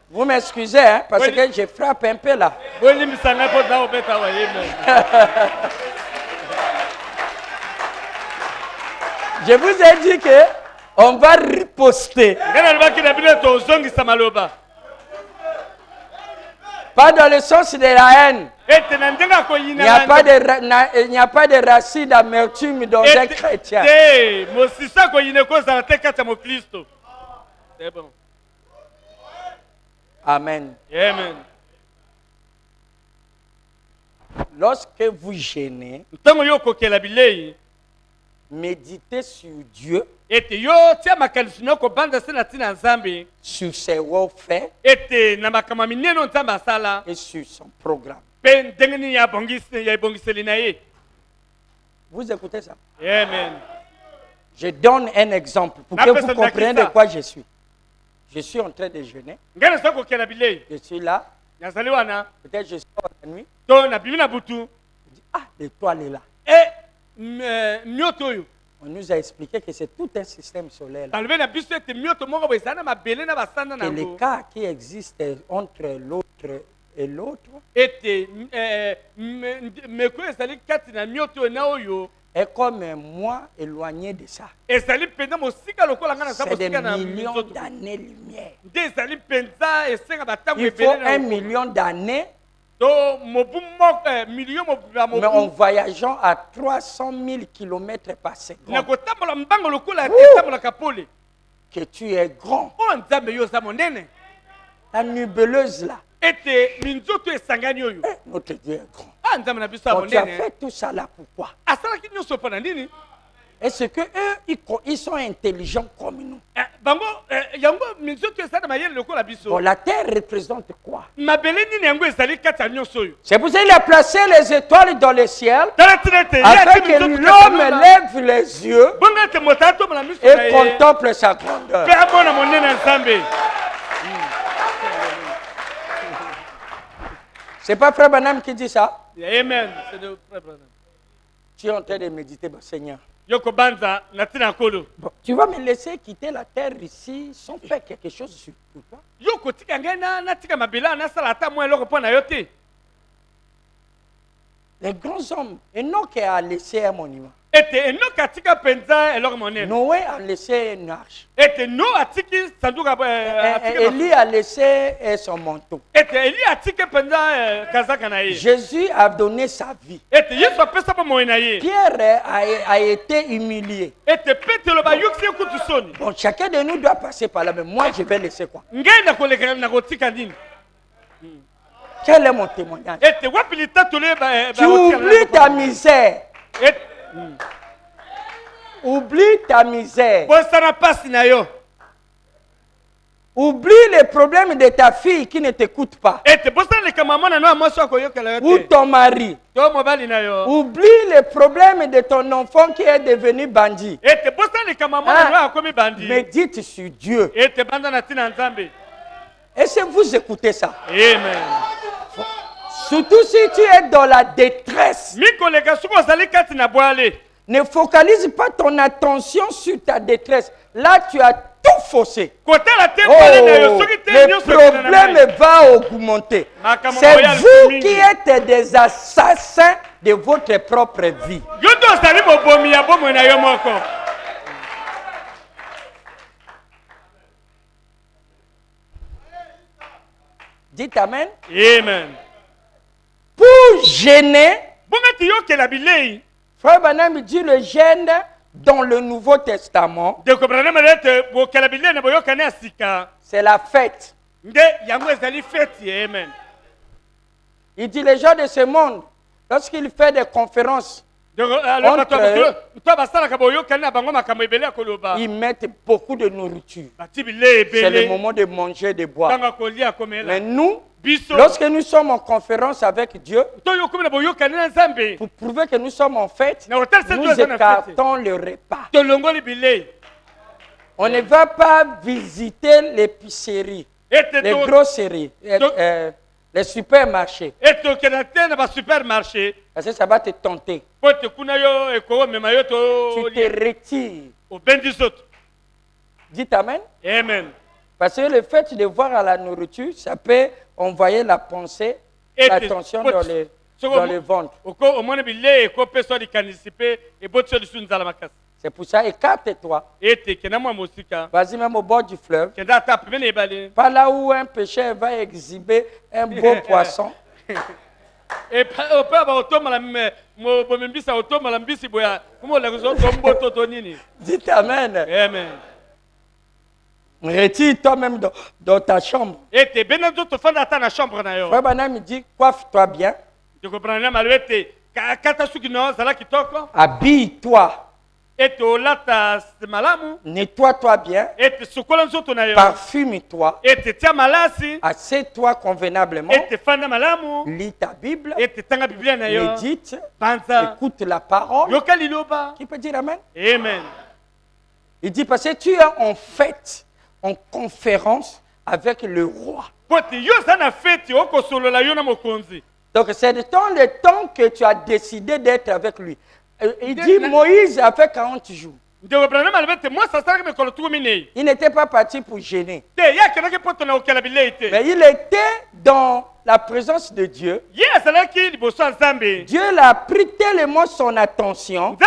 Vous m'excusez, hein, parce que je frappe un peu là. Je vous ai dit que on va riposter. Pas dans le sens de la haine. Il n'y a pas de racine d'amertume dans un chrétien. Amen. Amen. Lorsque vous gênez, méditez sur Dieu, sur ses warfares et sur son programme. Vous écoutez ça? Amen. Je donne un exemple pour que vous compreniez de quoi je suis. Je suis en train de jeûner. Je suis là. Peut-être je sors la nuit. Je dis, ah, l'étoile est là. On nous a expliqué que c'est tout un système solaire. Que l'écart qui existe entre l'autre et l'autre est comme moi éloigné de ça. C'est des millions d'années-lumière. Il faut 1 million d'années. Mais en voyageant à 300 000 km par seconde, que tu es grand. La nubeleuse là. Notre Dieu est grand. Quand tu as fait tout ça là, pourquoi? Est-ce que eux, ils sont intelligents comme nous? Bon, la terre représente quoi? C'est pour ça qu'il a placé les étoiles dans le ciel, afin que l'homme lève les yeux et contemple sa grandeur. C'est pas Frère Branham qui dit ça? Amen. C'est de Frère Branham. Tu es en train de méditer, Seigneur. Bon, tu vas me laisser quitter la terre ici sans faire quelque chose sur toi? Les grands hommes, Enoch a laissé un monument. Noé a laissé une arche. Élie a laissé son manteau. Jésus a donné sa vie. Pierre a été humilié. Bon, chacun de nous doit passer par là, mais moi je vais laisser quoi? Quel est mon témoignage? Tu oublies ta misère. Oublie ta misère. Oublie les problèmes de ta fille qui ne t'écoute pas. Ou ton mari. Oublie les problèmes de ton enfant qui est devenu bandit. Médite sur Dieu. Est-ce que vous écoutez ça? Amen. Surtout si tu es dans la détresse. Ne focalise pas ton attention sur ta détresse. Là, tu as tout faussé. Le problème va augmenter. C'est vous qui êtes des assassins de votre propre vie. Dites Amen. Amen. Pour gêner, Frère Branham dit le gêne dans le Nouveau Testament, c'est la fête. Il dit les gens de ce monde, lorsqu'il fait des conférences, ils mettent beaucoup de nourriture. C'est le moment de manger, de boire. Mais nous, lorsque nous sommes en conférence avec Dieu, pour prouver que nous sommes en fête, nous écartons le repas. On ne va pas visiter l'épicerie, les grosseries, les supermarchés. Parce que ça va te tenter. Tu te retires. Dites Amen. Amen. Parce que le fait de voir à la nourriture, ça peut envoyer la pensée, l'attention dans le ventre. C'est pour ça, écarte-toi. Vas-y même au bord du fleuve. Pas là où un pêcheur va exhiber un beau poisson. Dites Amen. Amen. Retire toi-même dans ta chambre. Frère Branham dit, coiffe-toi bien. Habille-toi. Nettoie-toi bien. Parfume-toi. Assieds-toi convenablement. Lis ta Bible. Médite. Écoute la parole. Qui peut dire Amen? Amen. Il dit parce que tu es en fête, en conférence avec le roi. Donc c'est le temps que tu as décidé d'être avec lui. Il dit Moïse a fait 40 jours. Il n'était pas parti pour gêner. Mais il était dans la présence de Dieu. Dieu l'a pris tellement son attention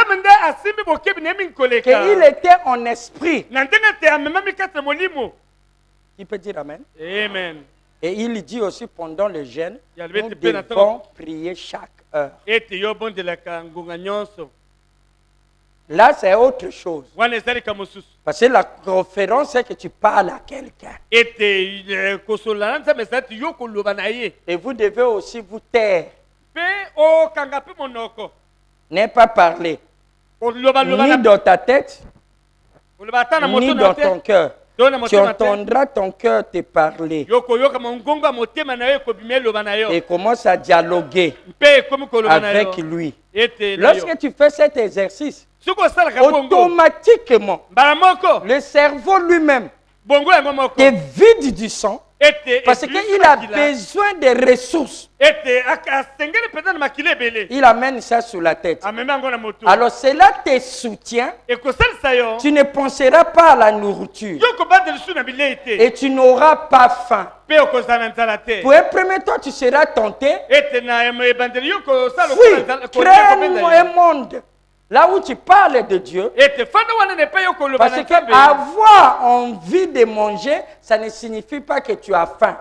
qu'il était en esprit. Il peut dire Amen. Amen. Et il dit aussi pendant le jeûne, nous devons prier chaque heure. Là, c'est autre chose. Parce que la conférence, c'est que tu parles à quelqu'un. Et vous devez aussi vous taire. N'aie pas parler. Ni dans ta tête, ni dans ton cœur. Tu entendras ton cœur te parler. Et commence à dialoguer avec lui. Lorsque tu fais cet exercice, automatiquement, le cerveau lui-même te vide du sang Parce qu'il a besoin de ressources. Il amène ça sur la tête. Alors cela te soutient. Tu ne penseras pas à la nourriture. Et tu n'auras pas faim. Pour un premier temps, tu seras tenté. Oui, crée un monde là où tu parles de Dieu. Parce que avoir envie de manger, ça ne signifie pas que tu as faim.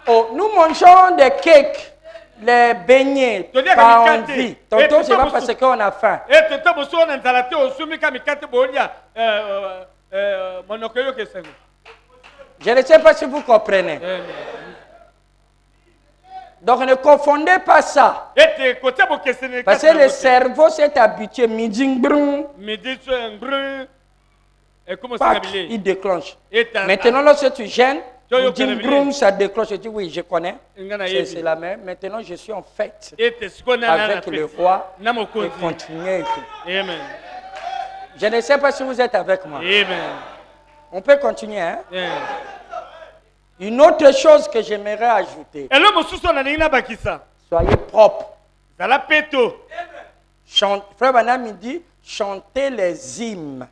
Oh, nous mangeons des cakes, les beignets, par envie. Tantôt, c'est pas parce qu'on a faim. Je ne sais pas si vous comprenez. Donc ne confondez pas ça. Parce que le cerveau s'est habitué. Il déclenche. Maintenant, lorsque tu gênes, ça déclenche. Je dis oui, je connais. C'est la même. Maintenant, je suis en fête avec le roi. Et continuez. Je ne sais pas si vous êtes avec moi. On peut continuer, hein? Une autre chose que j'aimerais ajouter. Soyez propres. Frère Branham me dit, chantez les hymnes.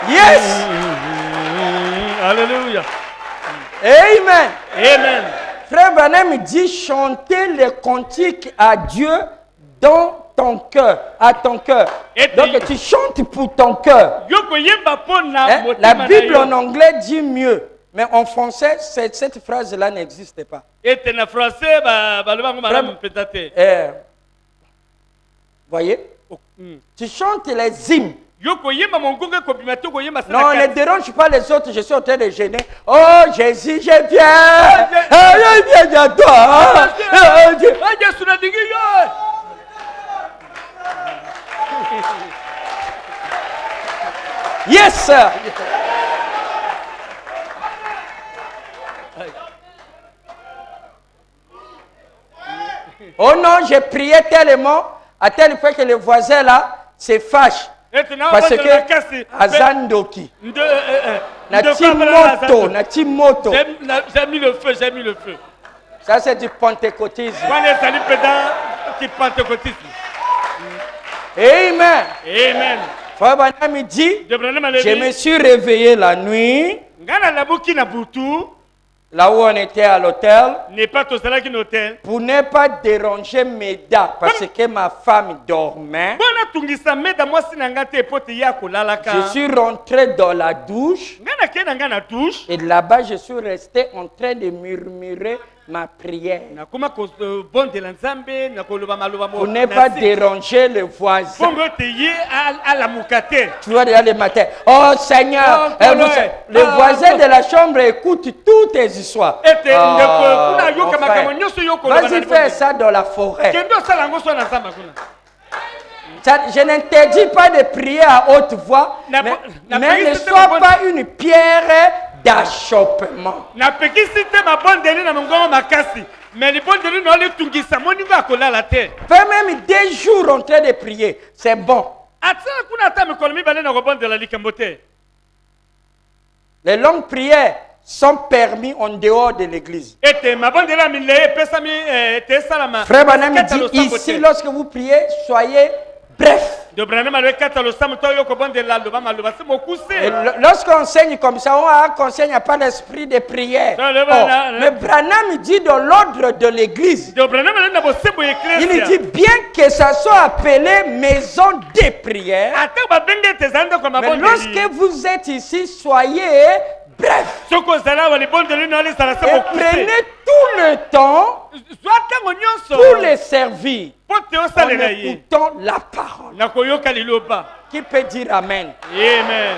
Yes. Alléluia. Amen. Amen. Frère Branham dit chanter les cantiques à Dieu dans ton cœur, à ton cœur. Donc tu chantes pour ton cœur. La Bible en anglais dit mieux, mais en français cette phrase-là n'existe pas. Voyez? Tu chantes les hymnes. Non, ne dérange pas les autres, je suis en train de gêner. Oh Jésus, je viens. Je viens à toi. Yes, sir. Oh non, j'ai prié tellement, à tel point que le voisin là se fâche. Parce que Azandoki, Natimoto, j'ai mis le feu, j'ai mis le feu. Ça c'est du pentecôtisme. Amen. Amen. Frère Branham dit, je me suis réveillé la nuit, là où on était à l'hôtel, pour ne pas déranger Meda, parce que ma femme dormait. Je suis rentré dans la douche, et là-bas je suis resté en train de murmurer ma prière. Pour ne pas déranger le voisin. Tu vois déjà le matin. Oh Seigneur, le voisin de la chambre écoute toutes tes histoires. Vas-y faire ça dans la forêt. Je n'interdis pas de prier à haute voix, mais ne sois pas une pierre d'achoppement. Fais même 2 jours en train de prier, c'est bon. Les longues prières sont permis en dehors de l'église. Frère Branham dit ici, lorsque vous priez, soyez bref. Lorsqu'on enseigne comme ça, on n'enseigne pas l'esprit de prière. Mais Branham dit dans l'ordre de l'église, il dit bien que ça soit appelé maison de prière, mais lorsque vous êtes ici, soyez bref. Et prenez tout le temps pour les servir en écoutant la parole. Qui peut dire Amen? Amen.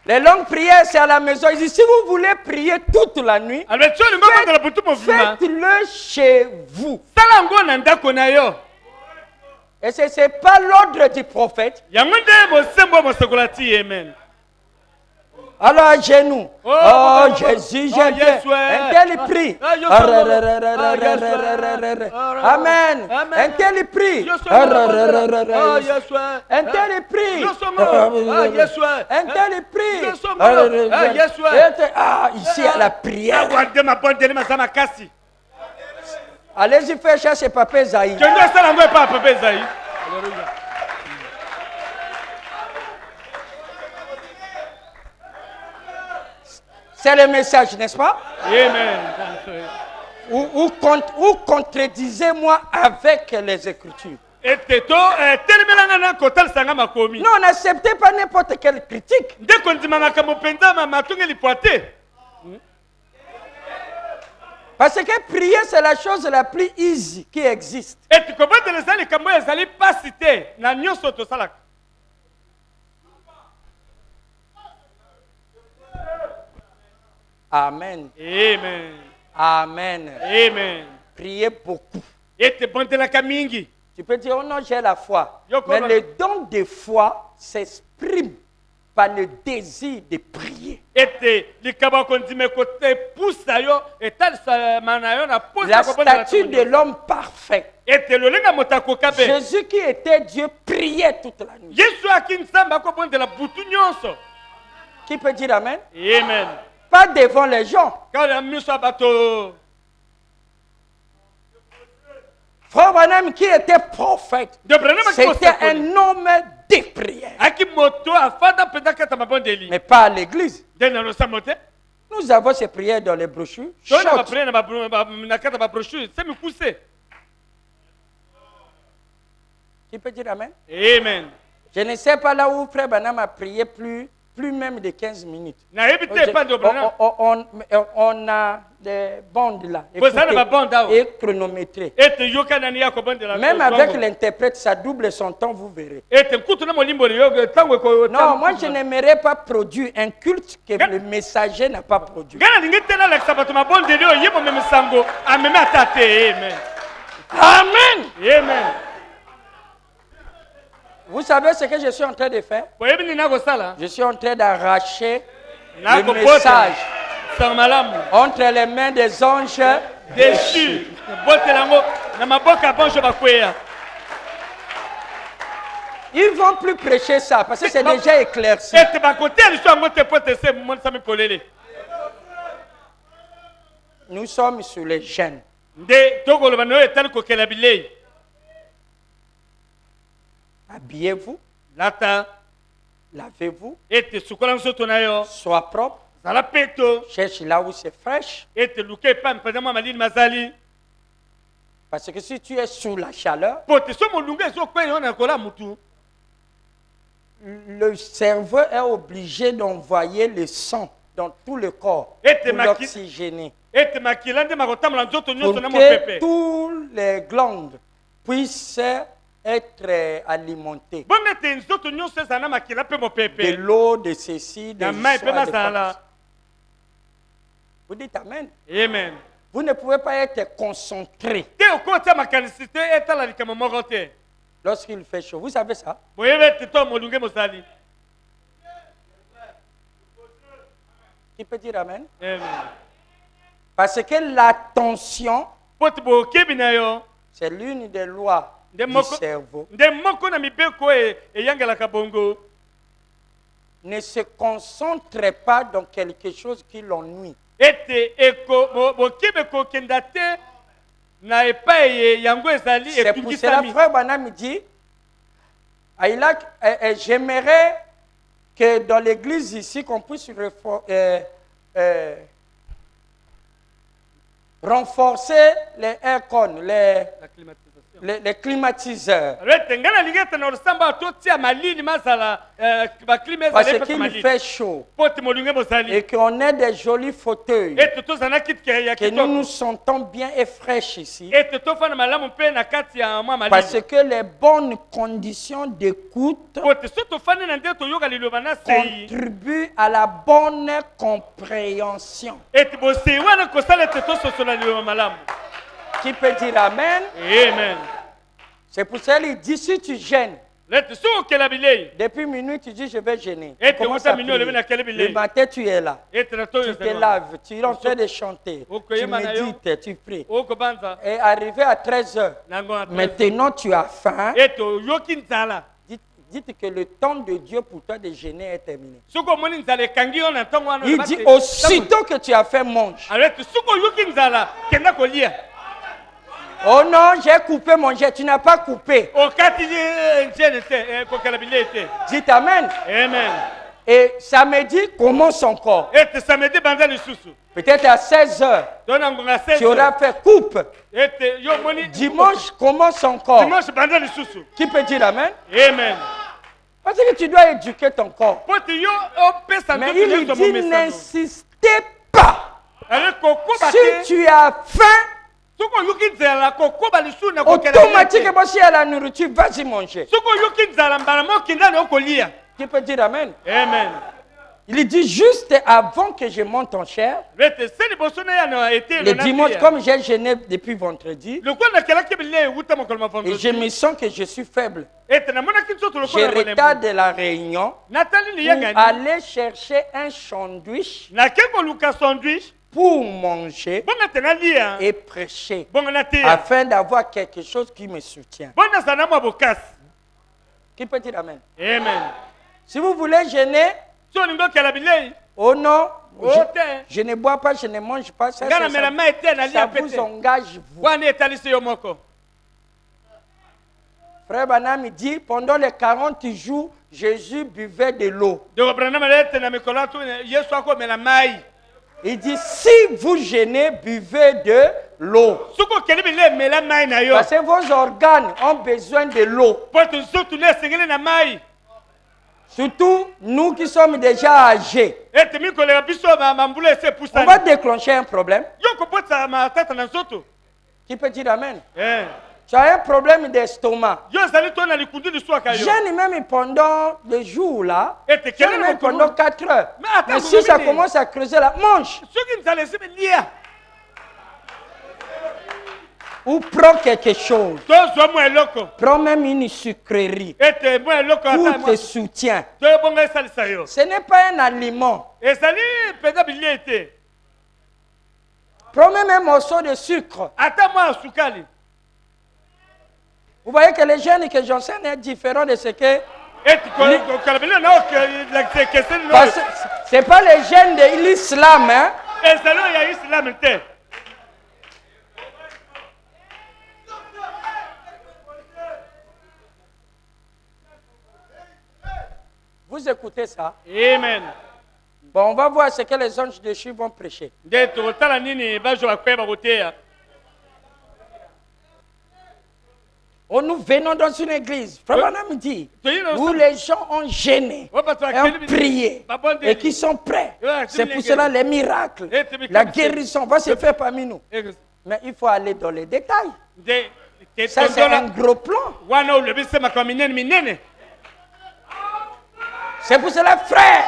Les longues prières, c'est à la maison. Il dit, si vous voulez prier toute la nuit, faites-le chez vous. Et ce n'est pas l'ordre du prophète. Alors à genoux. Oh Jésus, j'aime bien. Un tel prie. Amen. Un tel prie. Un tel prie. Un tel prie. Ah, ici à la prière. Allez-y faire chercher Papa Esaïe. C'est le message, n'est-ce pas? Amen. Ou contredisez-moi avec les Écritures. Non, n'acceptez pas n'importe quelle critique. Parce que prier, c'est la chose la plus easy qui existe. Amen. Amen. Amen. Amen. Priez beaucoup. Tu peux dire, oh non, j'ai la foi. Mais le don de foi s'exprime par le désir de prier. La statue de l'homme parfait. Jésus qui était Dieu priait toute la nuit. Qui peut dire Amen? Amen. Pas devant les gens. Frère Branham qui était prophète, c'était un homme de prière. Mais pas à l'église. Nous avons ces prières dans les brochures. Qui peut dire Amen? Amen. Je ne sais pas là où Frère Branham a prié plus même de 15 minutes. On a des bandes là, et chronométrées. Même avec l'interprète, ça double son temps, vous verrez. Non, moi je n'aimerais pas produire un culte que le messager n'a pas produit. Amen. Amen. Vous savez ce que je suis en train de faire? Je suis en train d'arracher le message entre les mains des anges déchus. Ils ne vont plus prêcher ça parce que c'est déjà éclairci. Nous sommes sur les gènes. Habillez-vous. Lavez-vous. Sois propre. Cherche là où c'est fraîche. Parce que si tu es sous la chaleur, le cerveau est obligé d'envoyer le sang dans tout le corps pour l'oxygéner. Pour que tous les glandes puissent être alimentés. De l'eau, de ceci, de cela. Vous dites Amen. Amen. Vous ne pouvez pas être concentré lorsqu'il fait chaud. Vous savez ça? Qui peut dire Amen? Amen. Parce que l'attention, c'est l'une des lois du cerveau. Ne se concentre pas dans quelque chose qui l'ennuie. C'est pour cela, frère Branham dit, j'aimerais que dans l'église ici, qu'on puisse renforcer les aircons, les climatiseurs. Parce qu'il fait chaud. Et qu'on ait des jolis fauteuils. Que nous nous sentons bien et fraîches ici. Parce que les bonnes conditions d'écoute contribuent à la bonne compréhension. Qui peut dire Amen? Amen. C'est pour ça qu'il dit si tu gênes. Depuis minuit, tu dis je vais gêner. Le matin, tu es là. Tu te laves, tu es en train de chanter. Tu médites, tu pries. Et arrivé à 13h, maintenant tu as faim. Dites que le temps de Dieu pour toi de gêner est terminé. Il dit aussitôt que tu as fait mange. Oh non, j'ai coupé mon jet. Tu n'as pas coupé. Dites Amen. Amen. Et samedi, commence encore. Peut-être à 16h, tu auras fait coupe. Dimanche, commence encore. Qui peut dire Amen? Amen. Parce que tu dois éduquer ton corps. Mais il dit n'insistez pas. Si tu as faim, automatiquement, si elle a la nourriture, vas-y manger. Tu peux dire Amen. Amen. Il dit juste avant que je monte en chair, le dimanche, comme j'ai gêné depuis vendredi, et je me sens que je suis faible, je retarde la réunion pour aller chercher un sandwich pour manger et prêcher, afin d'avoir quelque chose qui me soutient. Qui peut dire Amen? Amen. Si vous voulez gêner, oh non, je ne bois pas, je ne mange pas, ça vous engage vous. Frère Branham dit, pendant les 40 jours, Jésus buvait de l'eau. Il dit, si vous gênez, buvez de l'eau. Parce que vos organes ont besoin de l'eau. Surtout nous qui sommes déjà âgés. On va déclencher un problème. Qui peut dire Amen? Tu as un problème d'estomac. Jeûne même pendant le jour là. Jeûne même pendant 4 heures. Mais si ça commence à creuser là, mange. Ou prends quelque chose. Prends même une sucrerie. Pour te soutien. Ce n'est pas un aliment. Prends même un morceau de sucre. Vous voyez que les jeunes que j'enseigne est différent de ce que... Ce n'est pas les jeunes de l'islam. Hein? Vous écoutez ça? Amen. Bon, on va voir ce que les anges de Dieu vont prêcher. Oh, nous venons dans une église, Frère Branham dit, où les gens ont gêné, ont prié et qui sont prêts. C'est pour cela les miracles, la guérison va se faire parmi nous. Mais il faut aller dans les détails. Ça, c'est un gros plan. C'est pour cela, frère,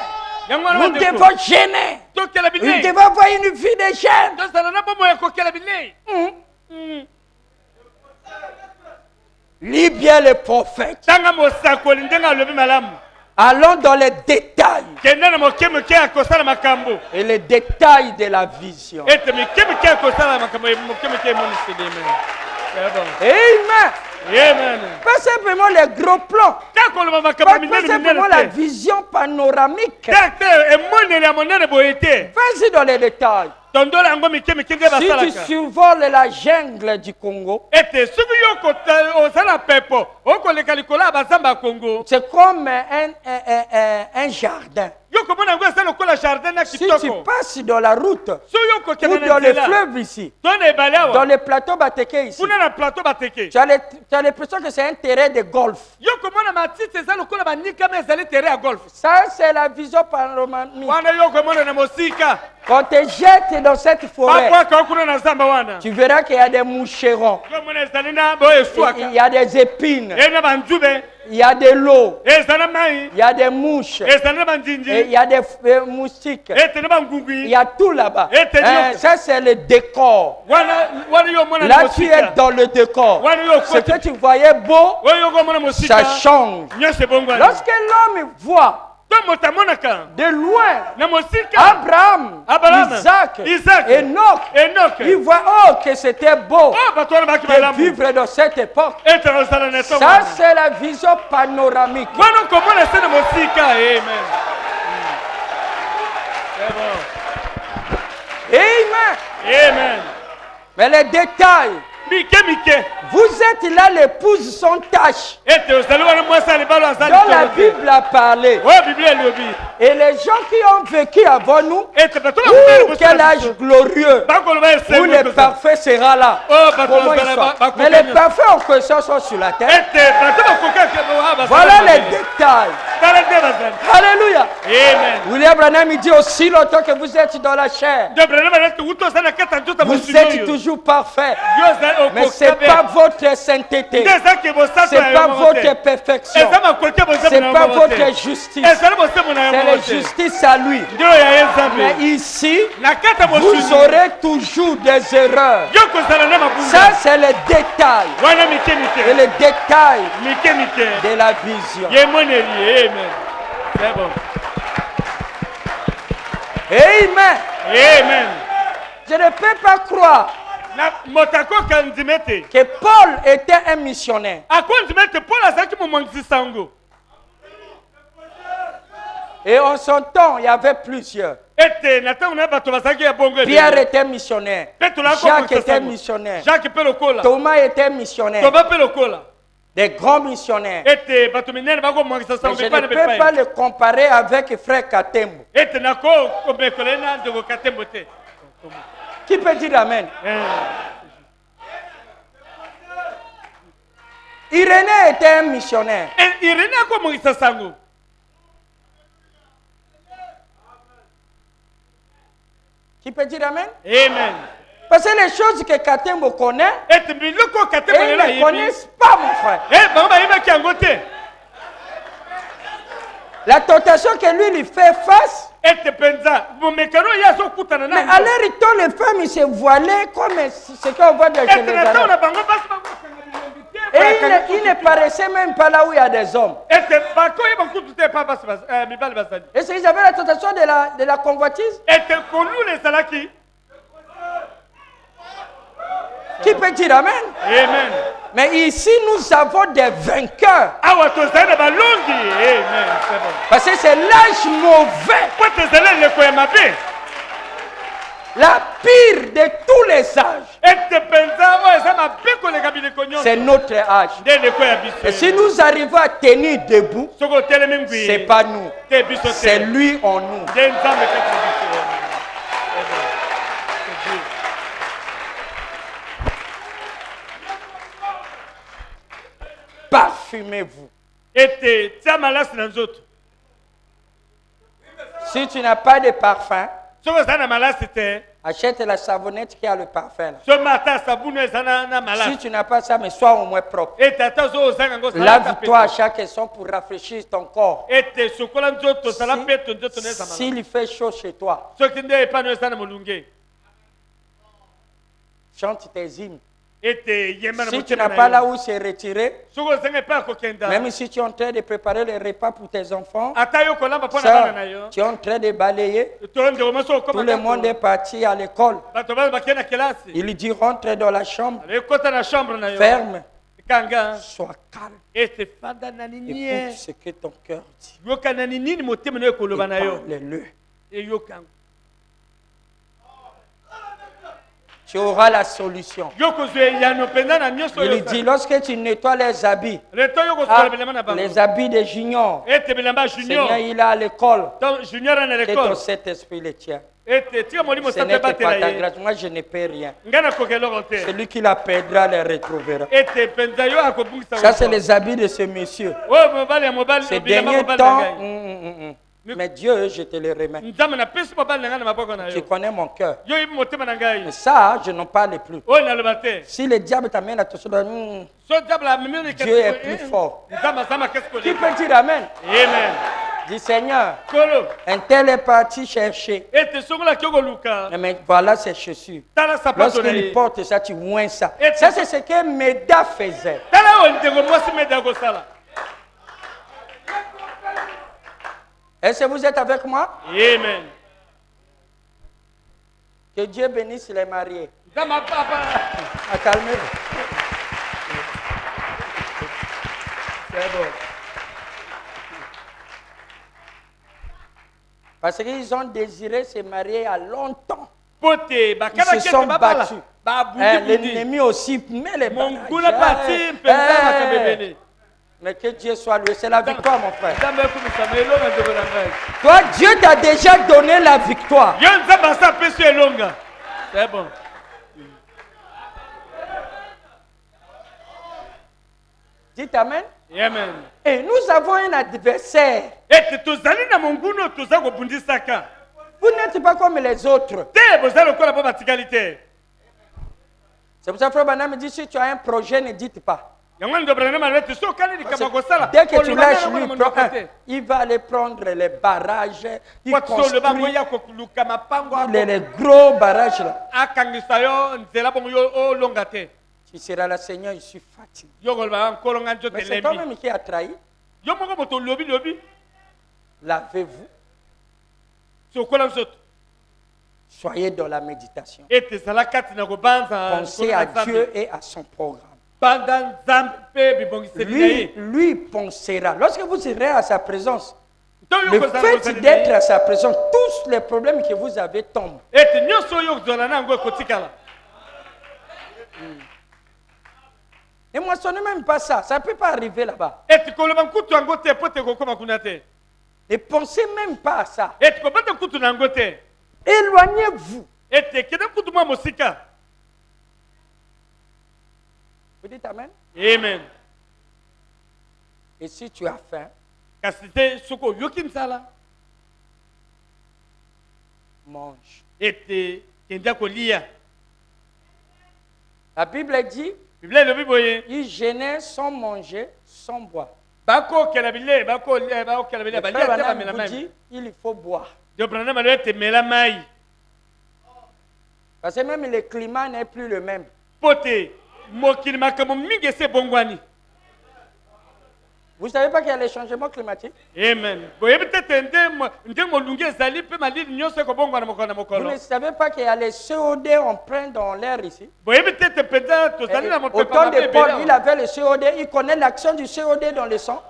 nous devons gêner. Nous devons avoir une vie de gêne. Lis bien les prophètes. Allons dans les détails. Et les détails de la vision. Amen. Amen. Pas simplement les gros plans. Pas simplement la vision panoramique. Vas-y dans les détails. Si tu survoles la jungle du Congo, c'est comme un jardin. Si tu passes dans la route, ou dans les fleuves ici, dans les plateaux Bateke ici, tu as l'impression que c'est un terrain de golf. Ça, c'est la vision panoramique. Quand tu jettes dans cette forêt, tu verras qu'il y a des moucherons, il y a des épines, il y a de l'eau, il y a des mouches, et il y a des moustiques, il y a tout là-bas. Ça, c'est le décor. Là, tu es dans le décor. Ce que tu voyais beau, ça change. Lorsque l'homme voit de loin Abraham, Isaac, Enoch, il voit que c'était beau de vivre dans cette époque. Ça, c'est la vision panoramique. Amen. Mais les détails, vous êtes là, l'épouse sans tâche, dont la Bible a parlé. Et les gens qui ont vécu avant nous, quel âge glorieux, où le parfait sera là. Comment ils sont. Mais les parfaits en question sont sur la terre. Voilà les détails. Alléluia. William Branham dit aussi longtemps que vous êtes dans la chair, vous êtes toujours parfait. Mais ce n'est pas votre sainteté, ce n'est pas votre perfection, ce n'est pas votre justice, c'est la justice à lui. Mais ici, vous aurez toujours des erreurs. Ça, c'est le détail. Et le détail de la vision. Amen. Je ne peux pas croire que Paul était un missionnaire. Et en son temps, il y avait plusieurs. Pierre était missionnaire. Jacques était missionnaire. Thomas était missionnaire. Des grands missionnaires. Mais je ne peux pas le comparer avec frère Katembo. Qui peut dire amen? Irénée était un missionnaire. Qui peut dire amen? Amen. Parce que les choses que Katembo connaît, ils ne connaissent pas, mon frère. La tentation que lui fait face. Mais à leur temps, les femmes ils se voilaient comme ce qu'on voit dans les Arabes. Et il ne paraissait même pas là où il y a des hommes. Est-ce qu'ils avaient la tentation de la convoitise? Qui peut dire amen? Amen. Mais ici, nous avons des vainqueurs. Parce que c'est l'âge mauvais. La pire de tous les âges. C'est notre âge. Et si nous arrivons à tenir debout, ce n'est pas nous. C'est lui en nous. Parfumez-vous. Si tu n'as pas de parfum, achète la savonnette qui a le parfum. Si tu n'as pas ça, mais sois au moins propre. Lave-toi à chaque instant pour rafraîchir ton corps. S'il fait chaud chez toi, chante tes hymnes. Si tu n'as pas là où se retirer, même si tu es en train de préparer le repas pour tes enfants, ça, tu es en train de balayer, tout le monde est parti à l'école. Il dit rentre dans la chambre, ferme Sois calme. Écoute ce que ton cœur dit. Parle-le. Tu auras la solution. Il dit, lorsque tu nettoies les habits, les habits des juniors, Seigneur, il est à l'école, et ton Saint-Esprit le tient. Ce n'est que par ta grâce. Moi, je ne paie rien. Celui qui la perdra les retrouvera. Ça, c'est les habits de ce monsieur. Ces derniers temps, mais Dieu, je te le remets. Tu connais mon cœur. Mais ça, je n'en parle plus. Si le diable t'amène à te sauver, Dieu est plus fort. Qui peut dire Amen? Amen. Dis Seigneur, un tel est parti chercher. Mais voilà ses chaussures. Lorsqu'il porte ça, tu oins ça. Ça, c'est ce que Méda faisait. Est-ce que vous êtes avec moi? Amen. Que Dieu bénisse les mariés. Calmez-vous. C'est bon. Parce qu'ils ont désiré se marier à longtemps. Ils se sont battus. L'ennemi aussi met les barrages. Mais que Dieu soit loué. C'est la victoire, mon frère. Toi, Dieu t'a déjà donné la victoire. C'est bon. Dites Amen. Amen. Et nous avons un adversaire. Vous n'êtes pas comme les autres. C'est pour ça que Frère Branham dit, si tu as un projet, ne dites pas. Dès que tu lâches lui, il va aller prendre les barrages, il construit les gros barrages là. Tu seras là, Seigneur, je suis fatigué. Mais c'est toi-même qui as trahi. Lavez-vous. Soyez dans la méditation. Pensez à Dieu et à son programme. Lui pensera. Lorsque vous serez à sa présence, le fait d'être à sa présence, tous les problèmes que vous avez tombent. Ne moissonnez même pas ça. Ça ne peut pas arriver là-bas. Ne pensez même pas à ça. Éloignez-vous. Vous dites Amen? Amen. Et si tu as faim, mange. La Bible dit, ils gênaient sans manger, sans boire. Le Frère Branham vous dit, il faut boire. Parce que même le climat n'est plus le même. Vous ne savez pas qu'il y a les changements climatiques? Amen. Vous ne savez pas qu'il y a les CO2 en plein dans l'air ici? Au temps de Paul, il avait le CO2, il connaît l'action du CO2 dans le sang.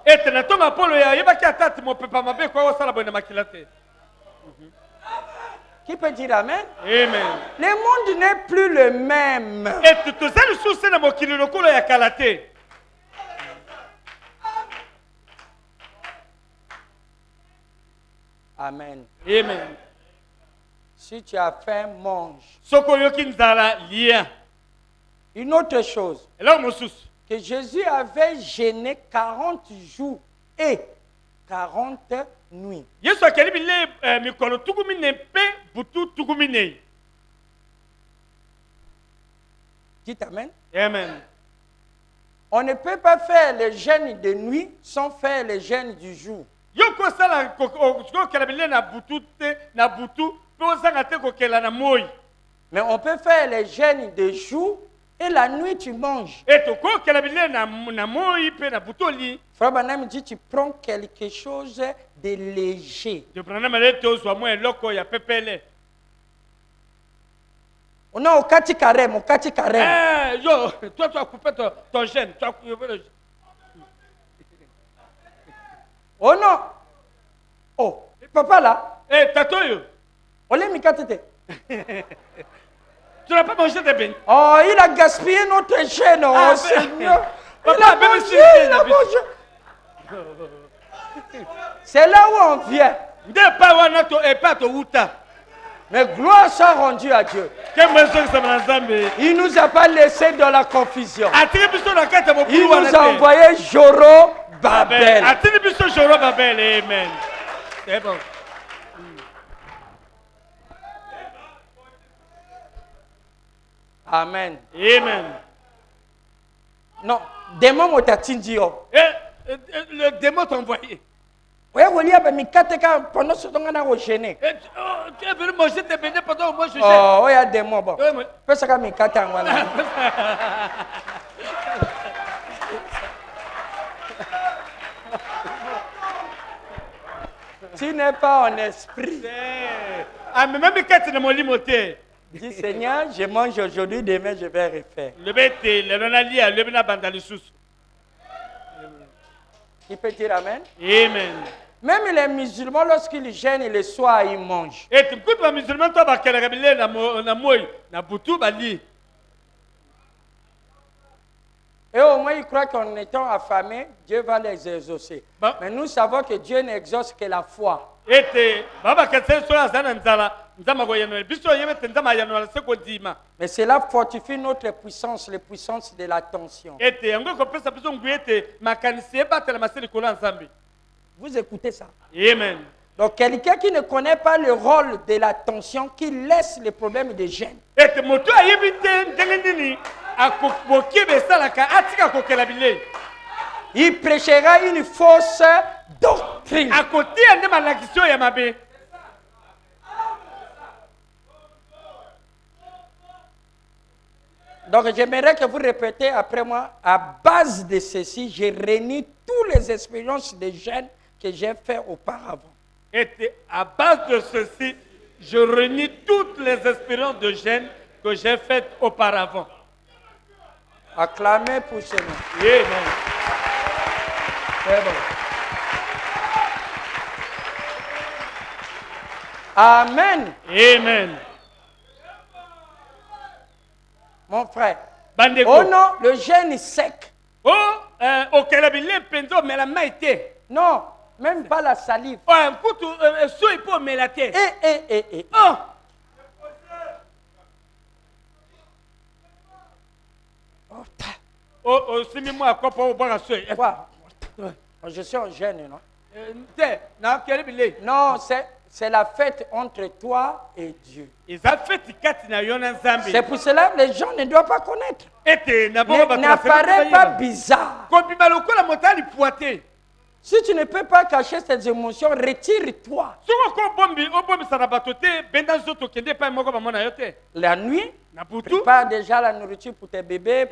Qui peut dire Amen? Amen. Le monde n'est plus le même. Amen. Amen. Si tu as faim, mange. Une autre chose, que Jésus avait jeûné 40 jours et 40 nuits. Dites Amen. Amen. On ne peut pas faire le jeûne de nuit sans faire le jeûne du jour. Mais on peut faire les jeûnes de jour et la nuit tu manges. Frère Branham dit tu prends quelque chose de léger. On a au kati carême, au kati carême. Eh, yo, toi tu as coupé ton gène, tu as coupé le gène. Oh non. Oh, papa là. Eh, tatoyo. On l'a mis katete. Tu n'as pas mangé des beignets. Oh, il a gaspillé notre chaîne, oh Ah, Seigneur. Papa, Il a mangé, il a mangé. C'est là où on vient. Mais gloire soit rendue à Dieu. Il ne nous a pas laissé dans la confusion. Il nous a envoyé Joro Babel. Amen. C'est bon. Amen. Amen. Non, démon motatindio. Le démon t'a envoyé. Oui, oui, mais pendant ce temps, on a gêné. Tu es venu manger tes beignets pendant que moi je gêne. Oh, il y a des mots. Bon. Fais ça comme voilà. Tu n'es pas en esprit. Ah, mais même quand tu es mon limoté. Dis Seigneur, je mange aujourd'hui, demain je vais refaire. Le bête, le renali, le bena bandalisous. Il peut dire Amen. Amen. Même les musulmans, lorsqu'ils gênent le soir, ils mangent. Et tu écoutes les musulmans, toi, tu vas révéler na moy, na boutou, bali. Et au moins, ils croient qu'en étant affamés, Dieu va les exaucer. Bon. Mais nous savons que Dieu n'exauce que la foi. Mais cela fortifie notre puissance, les puissances de l'attention. Vous écoutez ça? Amen. Donc quelqu'un qui ne connaît pas le rôle de l'attention, qui laisse les problèmes de gêne. Il prêchera une fausse doctrine. Donc j'aimerais que vous répétez après moi, à base de ceci, je réunis toutes les expériences de gêne que j'ai fait auparavant. Et à base de ceci, je réunis toutes les expériences de gêne que j'ai faites auparavant. Acclamez pour ce nom. Amen. C'est bon. Amen. Amen. Mon frère. Bandeko. Oh non, le gène est sec. Oh, au Calabile, Pendo, mais la main était. Non, même pas la salive. Oh, un coup, il peut me la tête. Oh. Oh, c'est moi à quoi pour boire à ce. Quoi? Je suis en gêne, non? Non, c'est la fête entre toi et Dieu. C'est pour cela que les gens ne doivent pas connaître. N'apparaît pas bizarre. Si tu ne peux pas cacher ces émotions, retire-toi. La nuit, prépare déjà la nourriture pour tes bébés.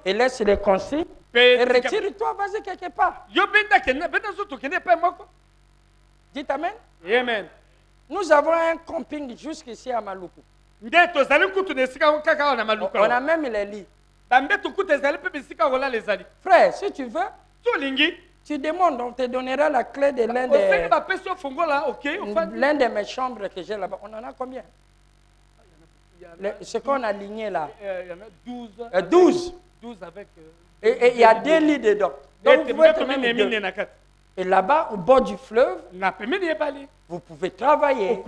Et laisse les consignes. Et retire-toi, vas-y quelque part. Dites Amen. Amen. Nous avons un camping jusqu'ici à Maluku. On a même les lits. Frère, si tu veux, tu demandes, on te donnera la clé de l'un de mes chambres que j'ai là-bas. On en a combien? Ce qu'on a aligné là. Il y en a 12. 12. 12 avec... Et il y a 2 lits dedans. Donc vous pouvez être même 2. Et là-bas, au bord du fleuve, vous pouvez travailler,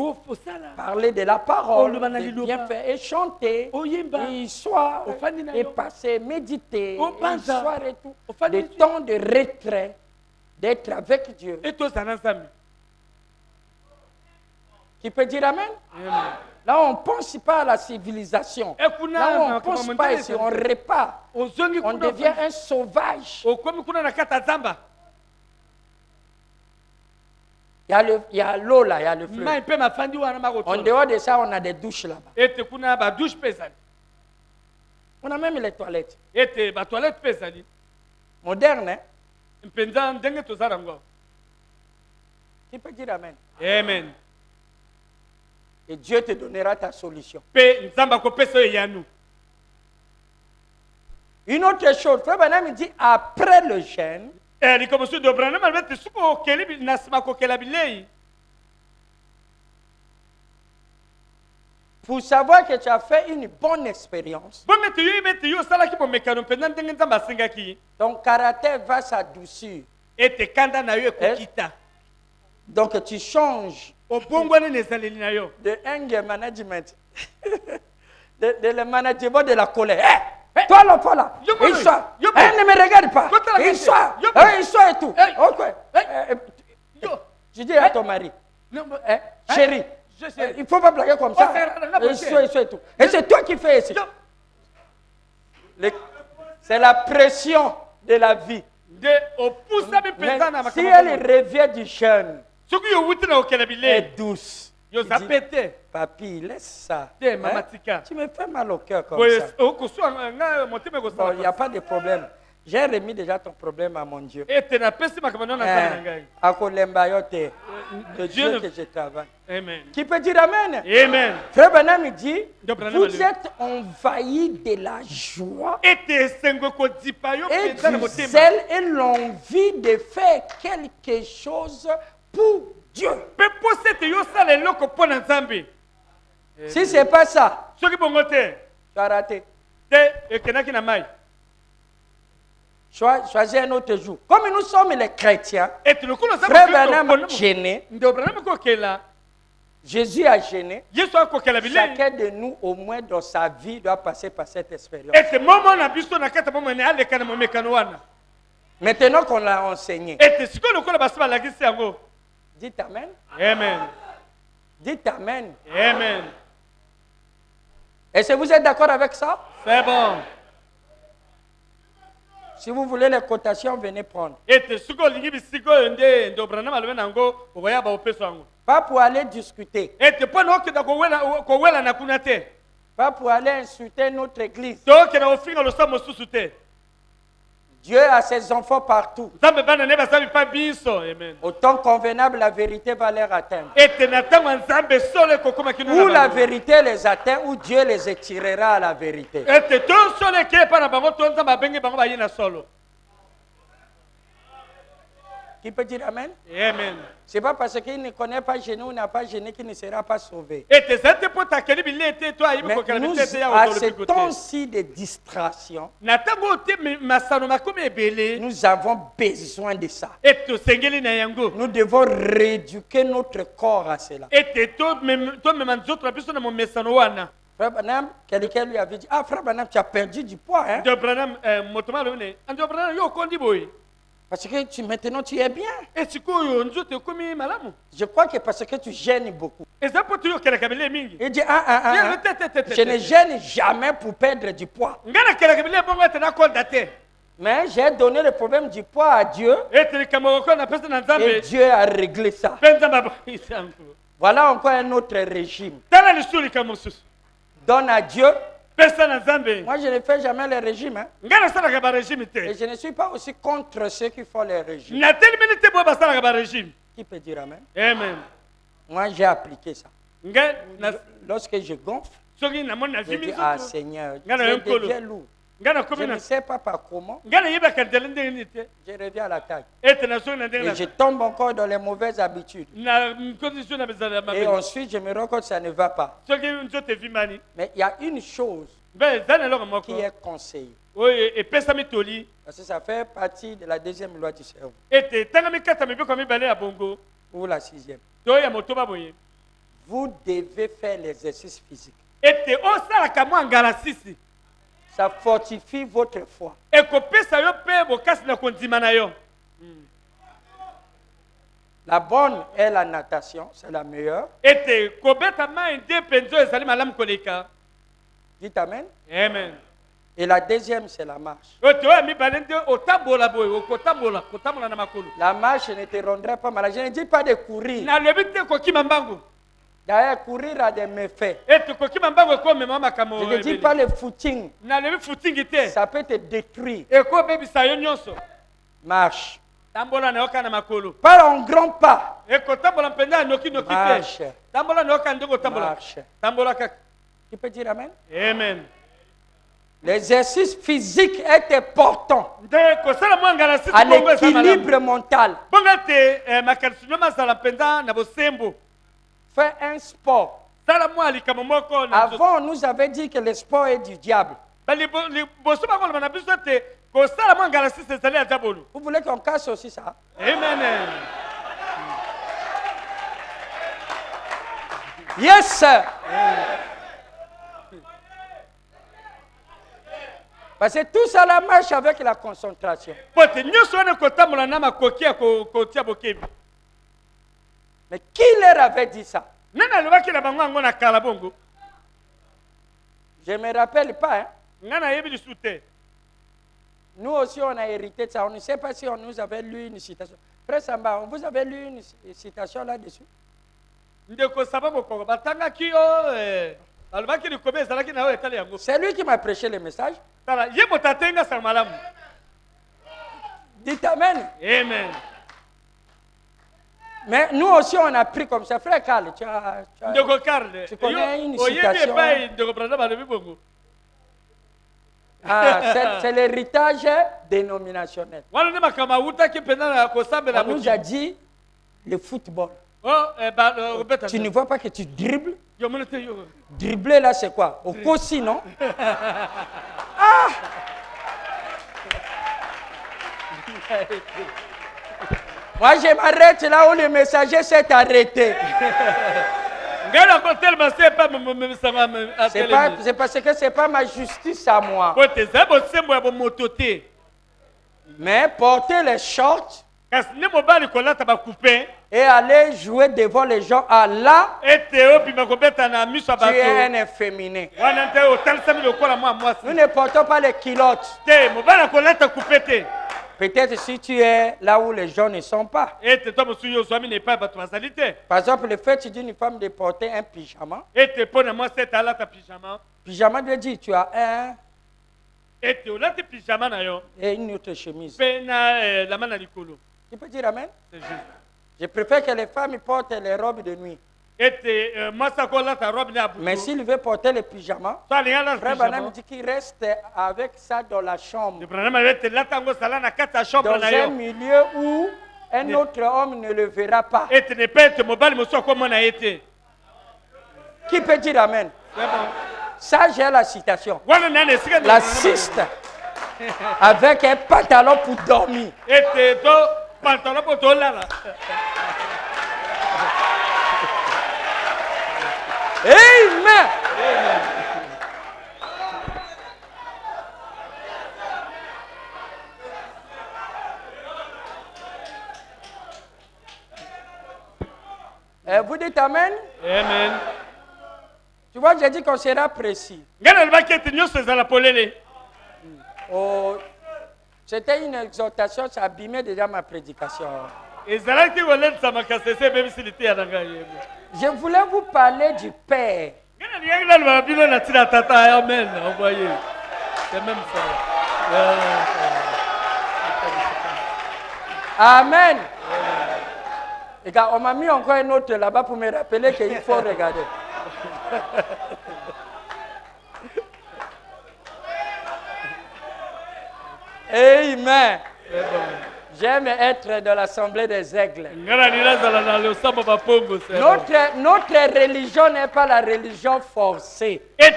parler de la parole, bien faire, et chanter, et soir, et passer, méditer, et soir et tout. Des temps de retrait, d'être avec Dieu. Qui peut dire Amen? Là, on ne pense pas à la civilisation. Là, on ne pense pas ici, on répare. On devient un sauvage. Il y a l'eau là, il y a le fleuve. En dehors de ça, on a des douches là-bas. On a même les toilettes. Moderne, hein? Tu peux dire Amen. Amen. Et Dieu te donnera ta solution. Une autre chose, Frère Branham dit après le jeûne, pour savoir que tu as fait une bonne expérience, ton caractère va s'adoucir. Donc tu changes de anger management, de le management de la colère. Hey, toi là, il soit, ne me regarde pas, il soit et tout. Je dis à ton mari, chérie, il ne faut pas blaguer comme ça. Il soit et tout. Et c'est toi qui fais ici. C'est la pression de la vie. Mais si elle revient du jeûne, elle est douce. Papi, laisse ça. Tu me fais mal au cœur comme ça. Bon, il n'y a pas de problème. J'ai remis déjà ton problème à mon Dieu. À Kolembayote, le Dieu que je travaille. Amen. Qui peut dire Amen? Amen. Frère Branham dit, vous êtes envahis de la joie et du zèle et l'envie de faire quelque chose pour Dieu. Si ce n'est pas ça, tu as raté. Choisis un autre jour. Comme nous sommes les chrétiens, Frère Branham gêné, Jésus a gêné. Chacun de nous, au moins dans sa vie, doit passer par cette expérience. Maintenant qu'on l'a enseigné, dites Amen. Amen. Dites Amen. Amen. Est-ce que vous êtes d'accord avec ça? C'est bon. Si vous voulez les cotations, venez prendre. Pas pour aller discuter. Pas pour aller insulter notre église. Dieu a ses enfants partout. Au temps convenable, la vérité va les atteindre. Ou la vérité les atteint, ou Dieu les étirera à la vérité. Qui peut dire Amen? Amen. Ce n'est pas parce qu'il ne connaît pas gêné ou n'a pas gêné qu'il ne sera pas sauvé. Mais nous, à ce temps-ci de distraction, nous avons besoin de ça. Nous devons rééduquer notre corps à cela. Frère Branham, quelqu'un lui avait dit, ah Frère Branham, tu as perdu du poids, hein? Parce que maintenant tu es bien. Je crois que parce que tu gênes beaucoup. Il dit, je ne gêne jamais pour perdre du poids. Mais j'ai donné le problème du poids à Dieu. Et Dieu a réglé ça. Voilà encore un autre régime. Donne à Dieu. Moi, je ne fais jamais les régimes. Hein. Et je ne suis pas aussi contre ceux qui font les régimes. Qui peut dire Amen? Amen. Moi, j'ai appliqué ça. Lorsque je gonfle, je dis, ah Seigneur, je deviens lourd. Je ne sais pas par comment. Je reviens à la taille. Et je tombe encore dans les mauvaises habitudes. Et ensuite, je me rends compte que ça ne va pas. Mais il y a une chose qui est conseillée. Parce que ça fait partie de la deuxième loi du cerveau. Ou la sixième. Vous devez faire l'exercice physique. Ça fortifie votre foi. La bonne est la natation, c'est la meilleure. Dites Amen. Amen. Et la deuxième, c'est la marche. La marche ne te rendrait pas malade. Je ne dis pas de courir. D'ailleurs, courir a des méfaits. Je ne dis pas le footing. Ça peut te détruire. Marche. Pas en grand pas. Marche. Marche. Tu peux dire amen? Amen. L'exercice physique est important à l'équilibre mental. Fais un sport. Avant, on nous avait dit que le sport est du diable. Vous voulez qu'on casse aussi ça? Amen. Yes, sir. Parce que tout ça marche avec la concentration. Mais qui leur avait dit ça? Je ne me rappelle pas. Hein? Nous aussi, on a hérité de ça. On ne sait pas si on nous avait lu une citation. Frère Samba, vous avez lu une citation là-dessus? C'est lui qui m'a prêché le message. Dites amen. Amen. Mais nous aussi, on a pris comme ça. Frère Karl, tu connais une citation? C'est l'héritage dénominationnel. On nous a dit le football. Tu ne vois pas que tu dribbles? Dribbler là, c'est quoi? Au Kossi, non? Ah! Moi, je m'arrête là où le messager s'est arrêté. C'est parce que ce n'est pas ma justice à moi. Mais porter les shorts et aller jouer devant les gens à là, tu es un efféminé. Nous ne portons pas les culottes. Peut-être si tu es là où les gens ne sont pas. Par exemple, le fait d'une femme de porter un pyjama. Pyjama veut dire tu as un et une autre chemise. Tu peux dire amen? Je préfère que les femmes portent les robes de nuit. Mais s'il veut porter le pyjama, Frère Branham dit qu'il reste avec ça dans la chambre. Dans un milieu où un autre homme ne le verra pas. Qui peut dire amen? Ça, j'ai la citation. La ciste avec un pantalon pour dormir. Amen. Vous dites amen? Amen. Tu vois, j'ai dit qu'on sera précis. Oh, c'était une exhortation, ça abîmait déjà ma prédication. Je voulais vous parler du Père. Amen. Regarde, on m'a mis encore un autre là-bas pour me rappeler qu'il faut regarder. Amen. J'aime être dans l'assemblée des aigles. Notre religion n'est pas la religion forcée. Mais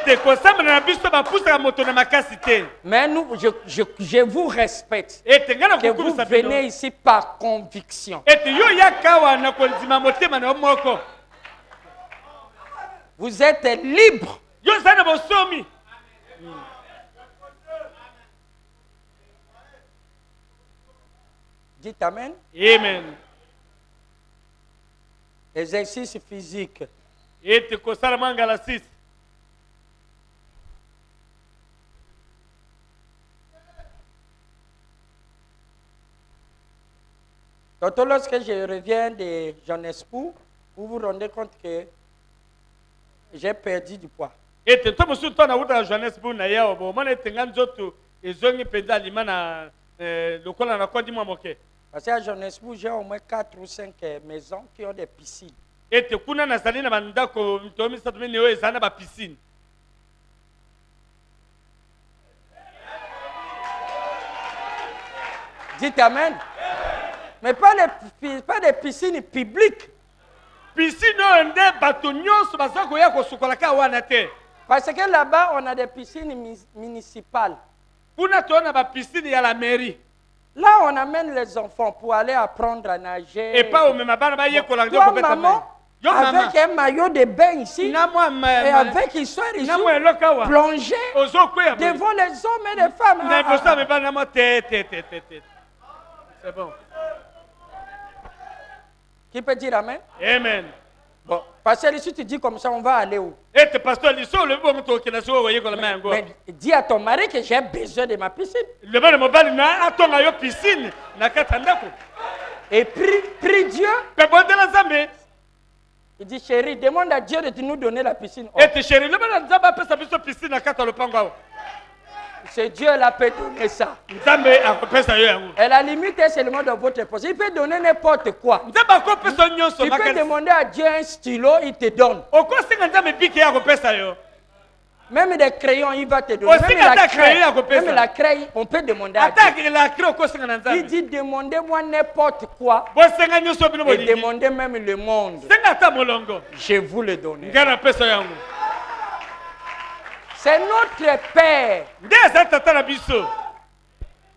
je vous respecte. Que vous venez ici par conviction. Vous êtes libre. Dites amen. Amen. Exercice physique. Tantôt, lorsque je reviens de Johannesburg, vous vous rendez compte que j'ai perdu du poids. Parce qu'à Johannesburg, j'ai au moins 4 ou 5 maisons qui ont des piscines. Et tu kuna na zali na bandako mtomi sa tumeni yo ezana ba piscine. Dites amen. Mais pas des piscines publiques. Piscine onde bato nyonso bazako ya kosukola ka wana te. Parce que là-bas on a des piscines municipales. Kuna tona ba piscine ya la mairie. Là on amène les enfants pour aller apprendre à nager. Et pas au même bana ba yekola ko maman. Avec un maillot de bain ici, et avec histoire ici, plongé devant les hommes et les femmes. C'est bon. Qui peut dire amen? Amen. Bon, parce que si tu dis comme ça, on va aller où? Mais dis à ton mari que j'ai besoin de ma piscine. Et prie Dieu. Il dit, chérie, demande à Dieu de nous donner la piscine. C'est Dieu qui peut donner ça. Et la limite est seulement dans votre poche. Il peut donner n'importe quoi. Tu peux demander à Dieu un stylo, il te donne. Même des crayons, il va te donner. Même la craie, on peut demander à Dieu. Il dit, demandez-moi n'importe quoi. Et demandez même le monde. Je vous le donne. C'est notre Père.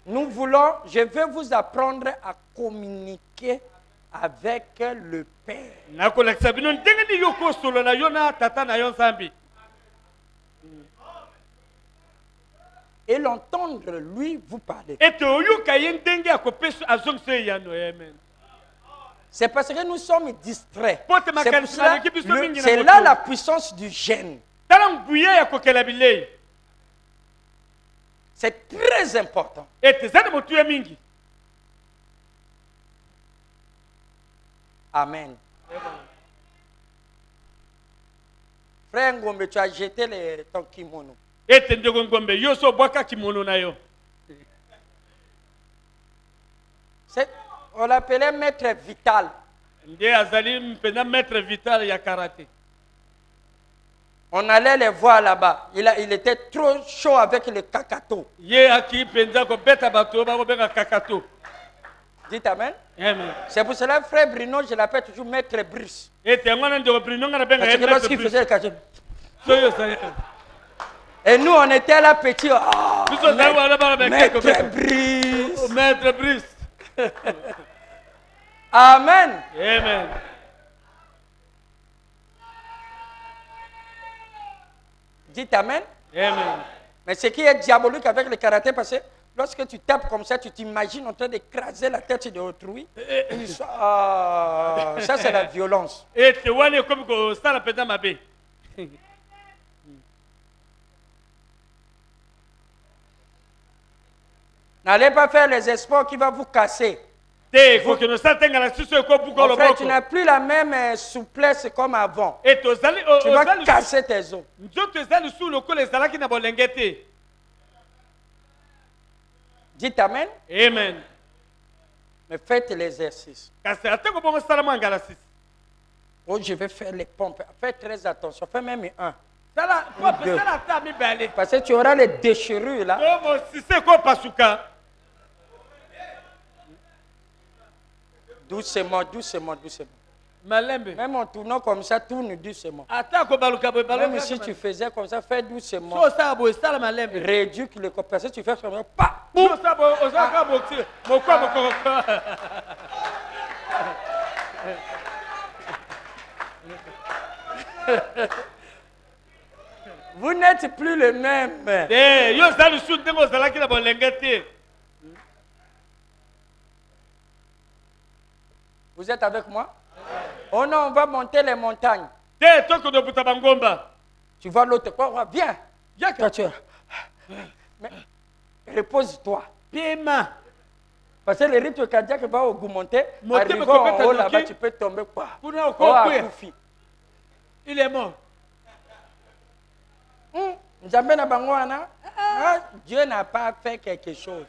Nous voulons, je vais vous apprendre à communiquer avec le Père. Et l'entendre lui vous parler. C'est parce que nous sommes distraits. C'est là la puissance du jeûne. C'est très important. Amen. Frère Ngombe, tu as jeté ton kimono. On l'appelait maître vital. On allait les voir là-bas. Il était trop chaud avec le kakato. Dites amen. Amen. C'est pour cela, frère Bruno, je l'appelle toujours maître Bruce. Parce que lorsqu'il faisait le kakato. Et nous, on était là petits. Oh, maître Bruce. Maître Bruce. Amen. Amen. Dites amen. Amen. Mais ce qui est diabolique avec le karaté, parce que lorsque tu tapes comme ça, tu t'imagines en train d'écraser la tête de autrui. Ça, c'est la violence. N'allez pas faire les espoirs qui vont vous casser. Frère, tu n'as plus la même souplesse comme avant. Tu vas casser tes os. Dites amen. Amen. Mais faites l'exercice. Oh, je vais faire les pompes. Faites très attention. Fais même un. Parce que tu auras les déchirures là. Doucement, doucement, doucement. Même en tournant comme ça, tourne doucement. Même si tu faisais comme ça, fais doucement. Réduis le corps. Parce que tu fais comme ça. Vous n'êtes plus le même. Vous êtes avec moi? Oh non, on va monter les montagnes. Tu vois l'autre quoi? Viens. Mais repose-toi. Parce que le rythme cardiaque va augmenter. Arrivant en haut là-bas, tu peux tomber quoi? Il est mort. Dieu n'a pas fait quelque chose.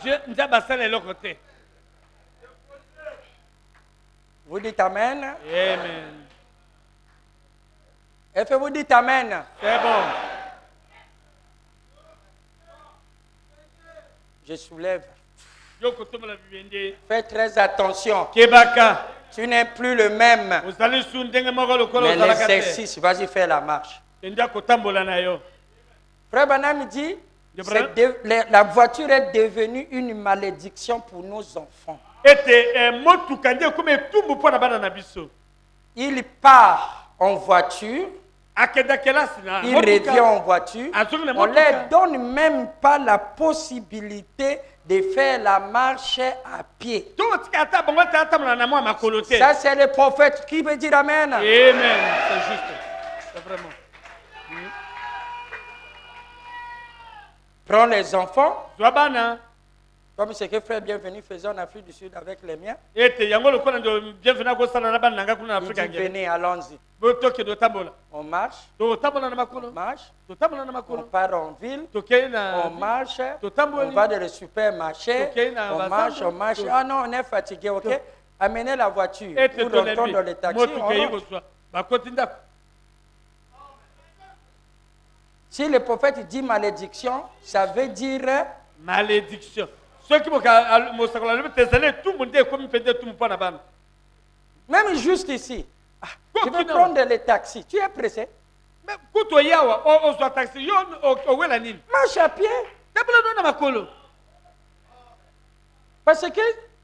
Dieu n'a pas fait le côté. Vous dites Amen. Amen. Est-ce que vous dites Amen? C'est bon. Je soulève. Fais Fais très attention. Kebaka. Tu n'es plus le même. Mais l'exercice, vas-y faire la marche. Frère Branham dit, la voiture est devenue une malédiction pour nos enfants. Il part en voiture, il revient en voiture, on ne leur donne même pas la possibilité de faire la marche à pied. Ça, c'est le prophète qui veut dire Amen. Amen, c'est juste. C'est vraiment. Prends les enfants, comme ce que Frère Bienvenu faisait en Afrique du Sud avec les miens. Il dit, venez, allons-y. On marche, on part en ville, on marche, on va dans le supermarché, on marche. Ah non, on est fatigué, ok? Amenez la voiture, ou rentrons dans le taxi, on rentre. Si le prophète dit malédiction, ça veut dire malédiction. Même juste ici, tu veux prendre le taxi, tu es pressé? Marche à pied. Parce que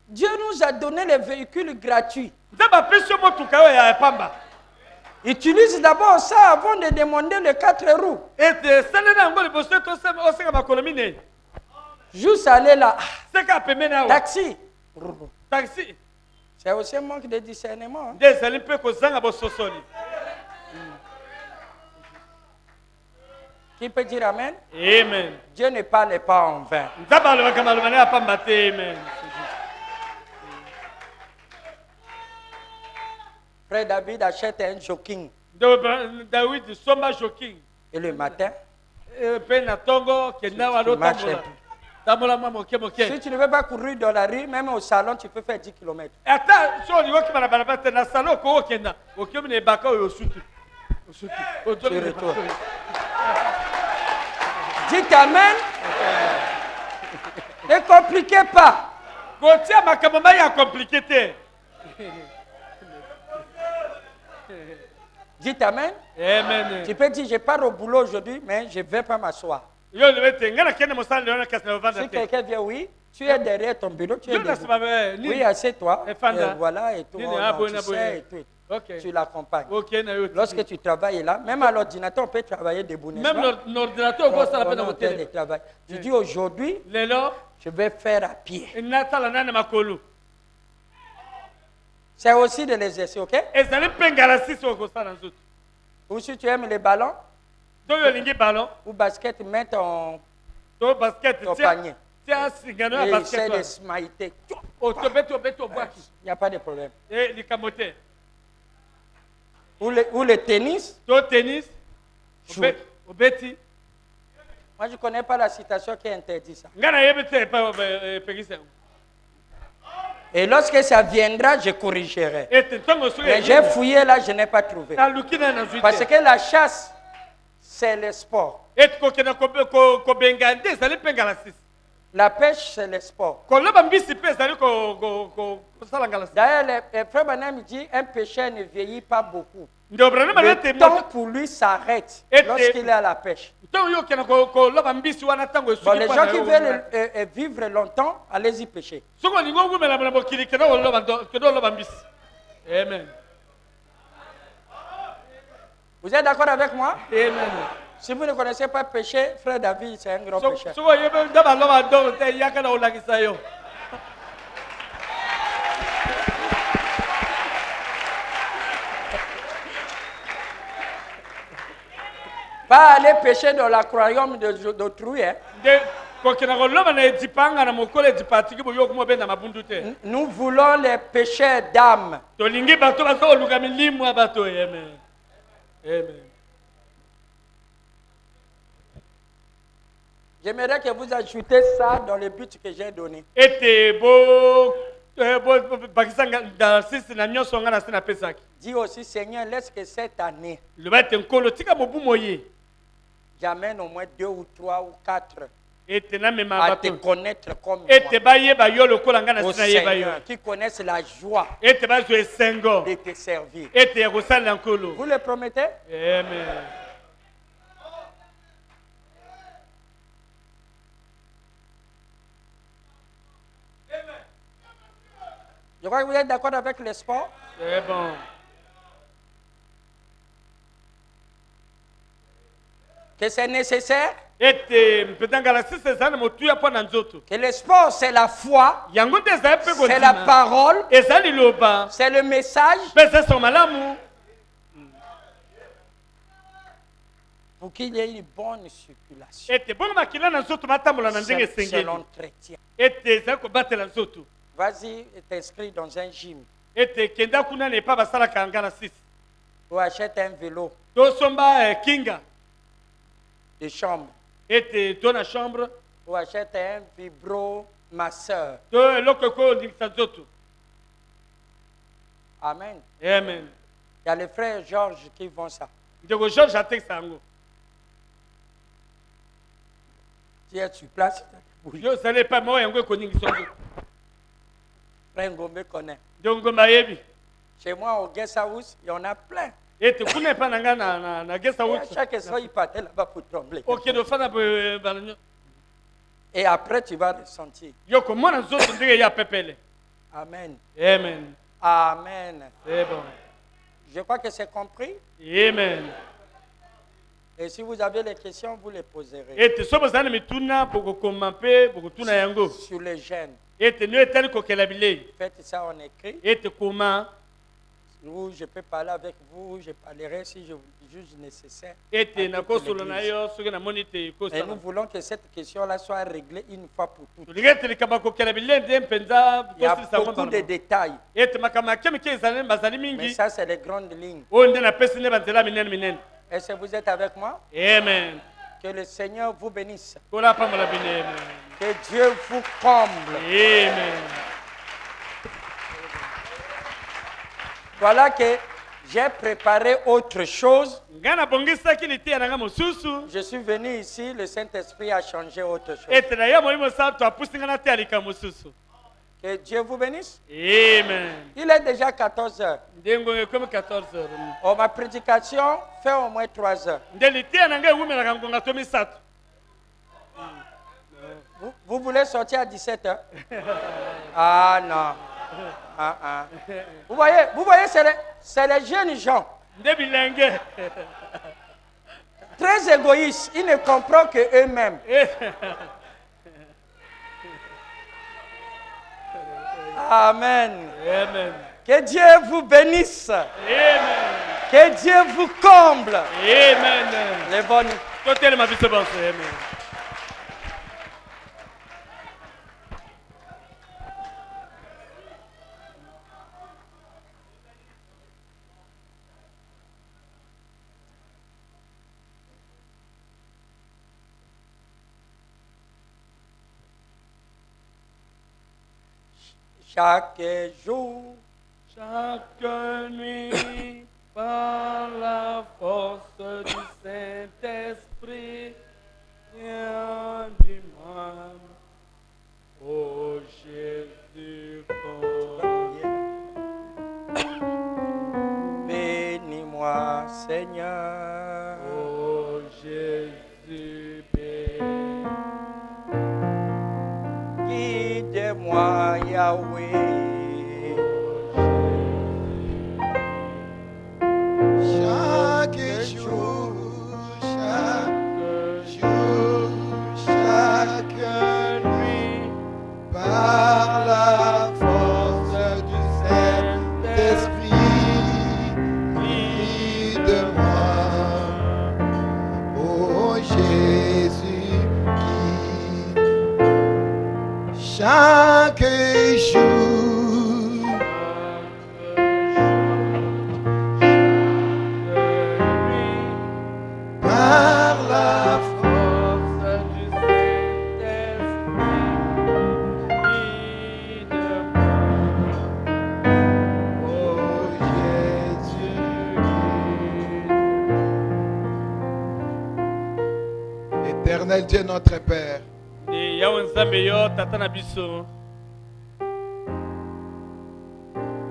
Dieu nous a donné les véhicules gratuits. Utilise d'abord ça avant de demander les 4 roues. Juste aller là. Taxi. C'est aussi un manque de discernement. Qui peut dire Amen? Amen. Dieu ne parle pas en vain. Frère David achète un jogging. Et le matin, si tu ne veux pas courir dans la rue, même au salon, tu peux faire 10 km. Dites Amen. Ne compliquez pas. Dites Amen. Amen. Tu peux dire, je pars au boulot aujourd'hui, mais je ne vais pas m'asseoir. Si quelqu'un vient, oui, tu es derrière ton bureau, tu es debout. Oui, assieds-toi. Voilà, et tout. Tu sais, et tout. Okay. Tu l'accompagnes. Lorsque tu travailles là, même à l'ordinateur, on peut travailler debout. Même l'ordinateur, on peut travailler. Tu dis aujourd'hui, je vais faire à pied. C'est aussi de l'exercice, ok? Ou si tu aimes les ballons, ou basket, mets ton panier. Et essaie de smiter. Il n'y a pas de problème. Ou le tennis. Shoot. Moi, je ne connais pas la citation qui interdit ça. Et lorsque ça viendra, je corrigerai. Mais j'ai fouillé là, je n'ai pas trouvé. Parce que la chasse, c'est le sport. La pêche, c'est le sport. D'ailleurs, le frère Branham dit un pécheur ne vieillit pas beaucoup. Le temps pour lui s'arrête lorsqu'il est à la pêche. Bon, les gens qui veulent vivre longtemps, allez-y pêcher. Amen. Vous êtes d'accord avec moi? Amen. Si vous ne connaissez pas pêcher, frère David, c'est un grand pécheur. Pas aller pêcher dans l'aquarium d'autrui. Hein. Nous voulons les pêcheurs d'âme. J'aimerais que vous ajoutez ça dans le but que j'ai donné. Dis aussi, Seigneur, laisse que cette année, j'amène au moins 2 ou 3 ou 4 à te connaître comme moi. Au Seigneur, qui connaissent la joie de te servir. Vous le promettez? Amen. Je crois que vous êtes d'accord avec le sport. C'est bon. Que c'est nécessaire. Que le sport, c'est la foi. C'est la parole. C'est le message. Pour qu'il y ait une bonne circulation. C'est l'entretien. Vas-y, t'inscris dans un gym. Ou achète un vélo de chambre. Ou achète un vibromasseur. Amen. Amen. Il y a les frères Georges qui font ça. Tu es sur place. Frère Ngombe connaît. Chez moi, au guest house, il y en a plein. Chaque soir, il partait là-bas pour trembler. Et après, tu vas ressentir. Amen. Amen. Amen. C'est bon. Je crois que c'est compris. Amen. Et si vous avez des questions, vous les poserez. Sur les gènes. Faites ça en écrit. Où je peux parler avec vous, je parlerai si je juge nécessaire. Et nous voulons que cette question-là soit réglée une fois pour toutes. Il y a beaucoup de détails. Mais ça, c'est les grandes lignes. Est-ce que vous êtes avec moi? Amen. Que le Seigneur vous bénisse. Que Dieu vous comble. Amen. Voilà que j'ai préparé autre chose. Je suis venu ici, le Saint-Esprit a changé autre chose. Que Dieu vous bénisse. Amen. Il est déjà 14 heures. Oh, ma prédication fait au moins 3 heures. Vous voulez sortir à 17 heures? Ah non. Vous voyez, c'est les jeunes gens. Très égoïstes. Ils ne comprennent que eux-mêmes. Amen. Amen. Que Dieu vous bénisse. Amen. Que Dieu vous comble. Amen. Les bonnes. Amen. Chaque jour, chaque nuit, par la force du Saint-Esprit, viens du mal. Oh Jésus, bénis-moi, Seigneur. Oh Jésus, guide-moi, Yahweh. Chaque jour, chaque nuit, par la force du Saint-Esprit, guide-moi, oh Jésus, chaque jour, par la force du Saint-Esprit, guide-moi. Éternel Dieu notre Père,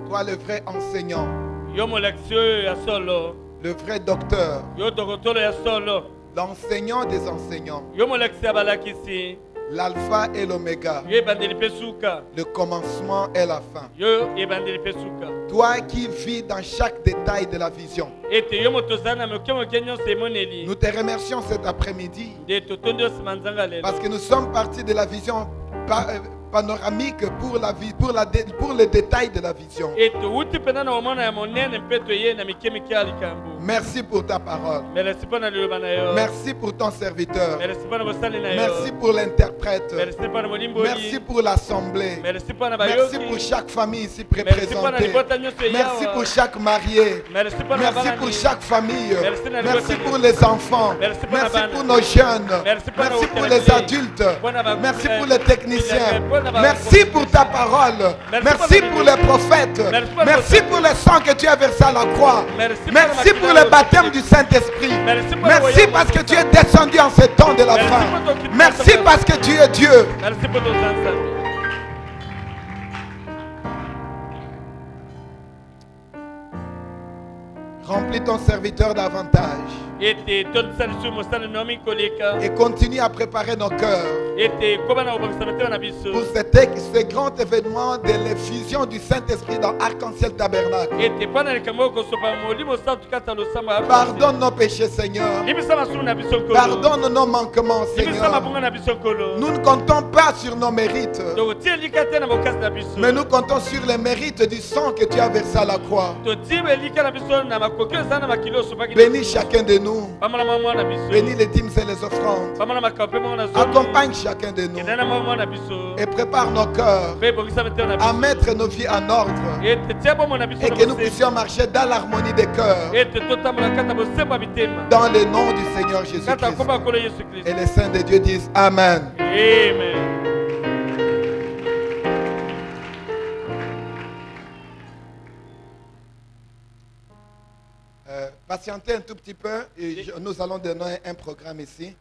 toi le vrai enseignant, le vrai docteur, l'enseignant des enseignants, l'alpha et l'oméga, le commencement et la fin. Toi qui vis dans chaque détail de la vision, nous te remercions cet après-midi parce que nous sommes partis de la vision panoramique pour les détails de la vision. Merci pour ta parole. Merci pour ton serviteur. Merci pour l'interprète. Merci pour l'assemblée. Merci pour chaque famille ici représentée. Merci pour chaque marié. Merci pour chaque famille. Merci pour les enfants. Merci pour nos jeunes. Merci pour les adultes. Merci pour les techniciens. Merci pour ta parole. Merci pour les prophètes. Merci pour le sang que tu as versé à la croix. Merci pour le baptême du Saint-Esprit. Merci parce que tu es descendu en ce temps de la fin. Merci parce que tu es Dieu. Remplis ton serviteur davantage. Et continue à préparer nos cœurs pour ce grand événement de l'effusion du Saint-Esprit dans Arc-en-Ciel Tabernacle. Pardonne nos péchés, Seigneur. Pardonne nos manquements, Seigneur. Nous ne comptons pas sur nos mérites, mais nous comptons sur les mérites du sang que tu as versé à la croix. Bénis chacun de nous. Bénis les dîmes et les offrandes. Accompagne chacun de nous et prépare nos cœurs à mettre nos vies en ordre et que nous puissions marcher dans l'harmonie des cœurs dans le nom du Seigneur Jésus-Christ. Et les saints de Dieu disent Amen. Amen. Patientez un tout petit peu et nous allons donner un programme ici.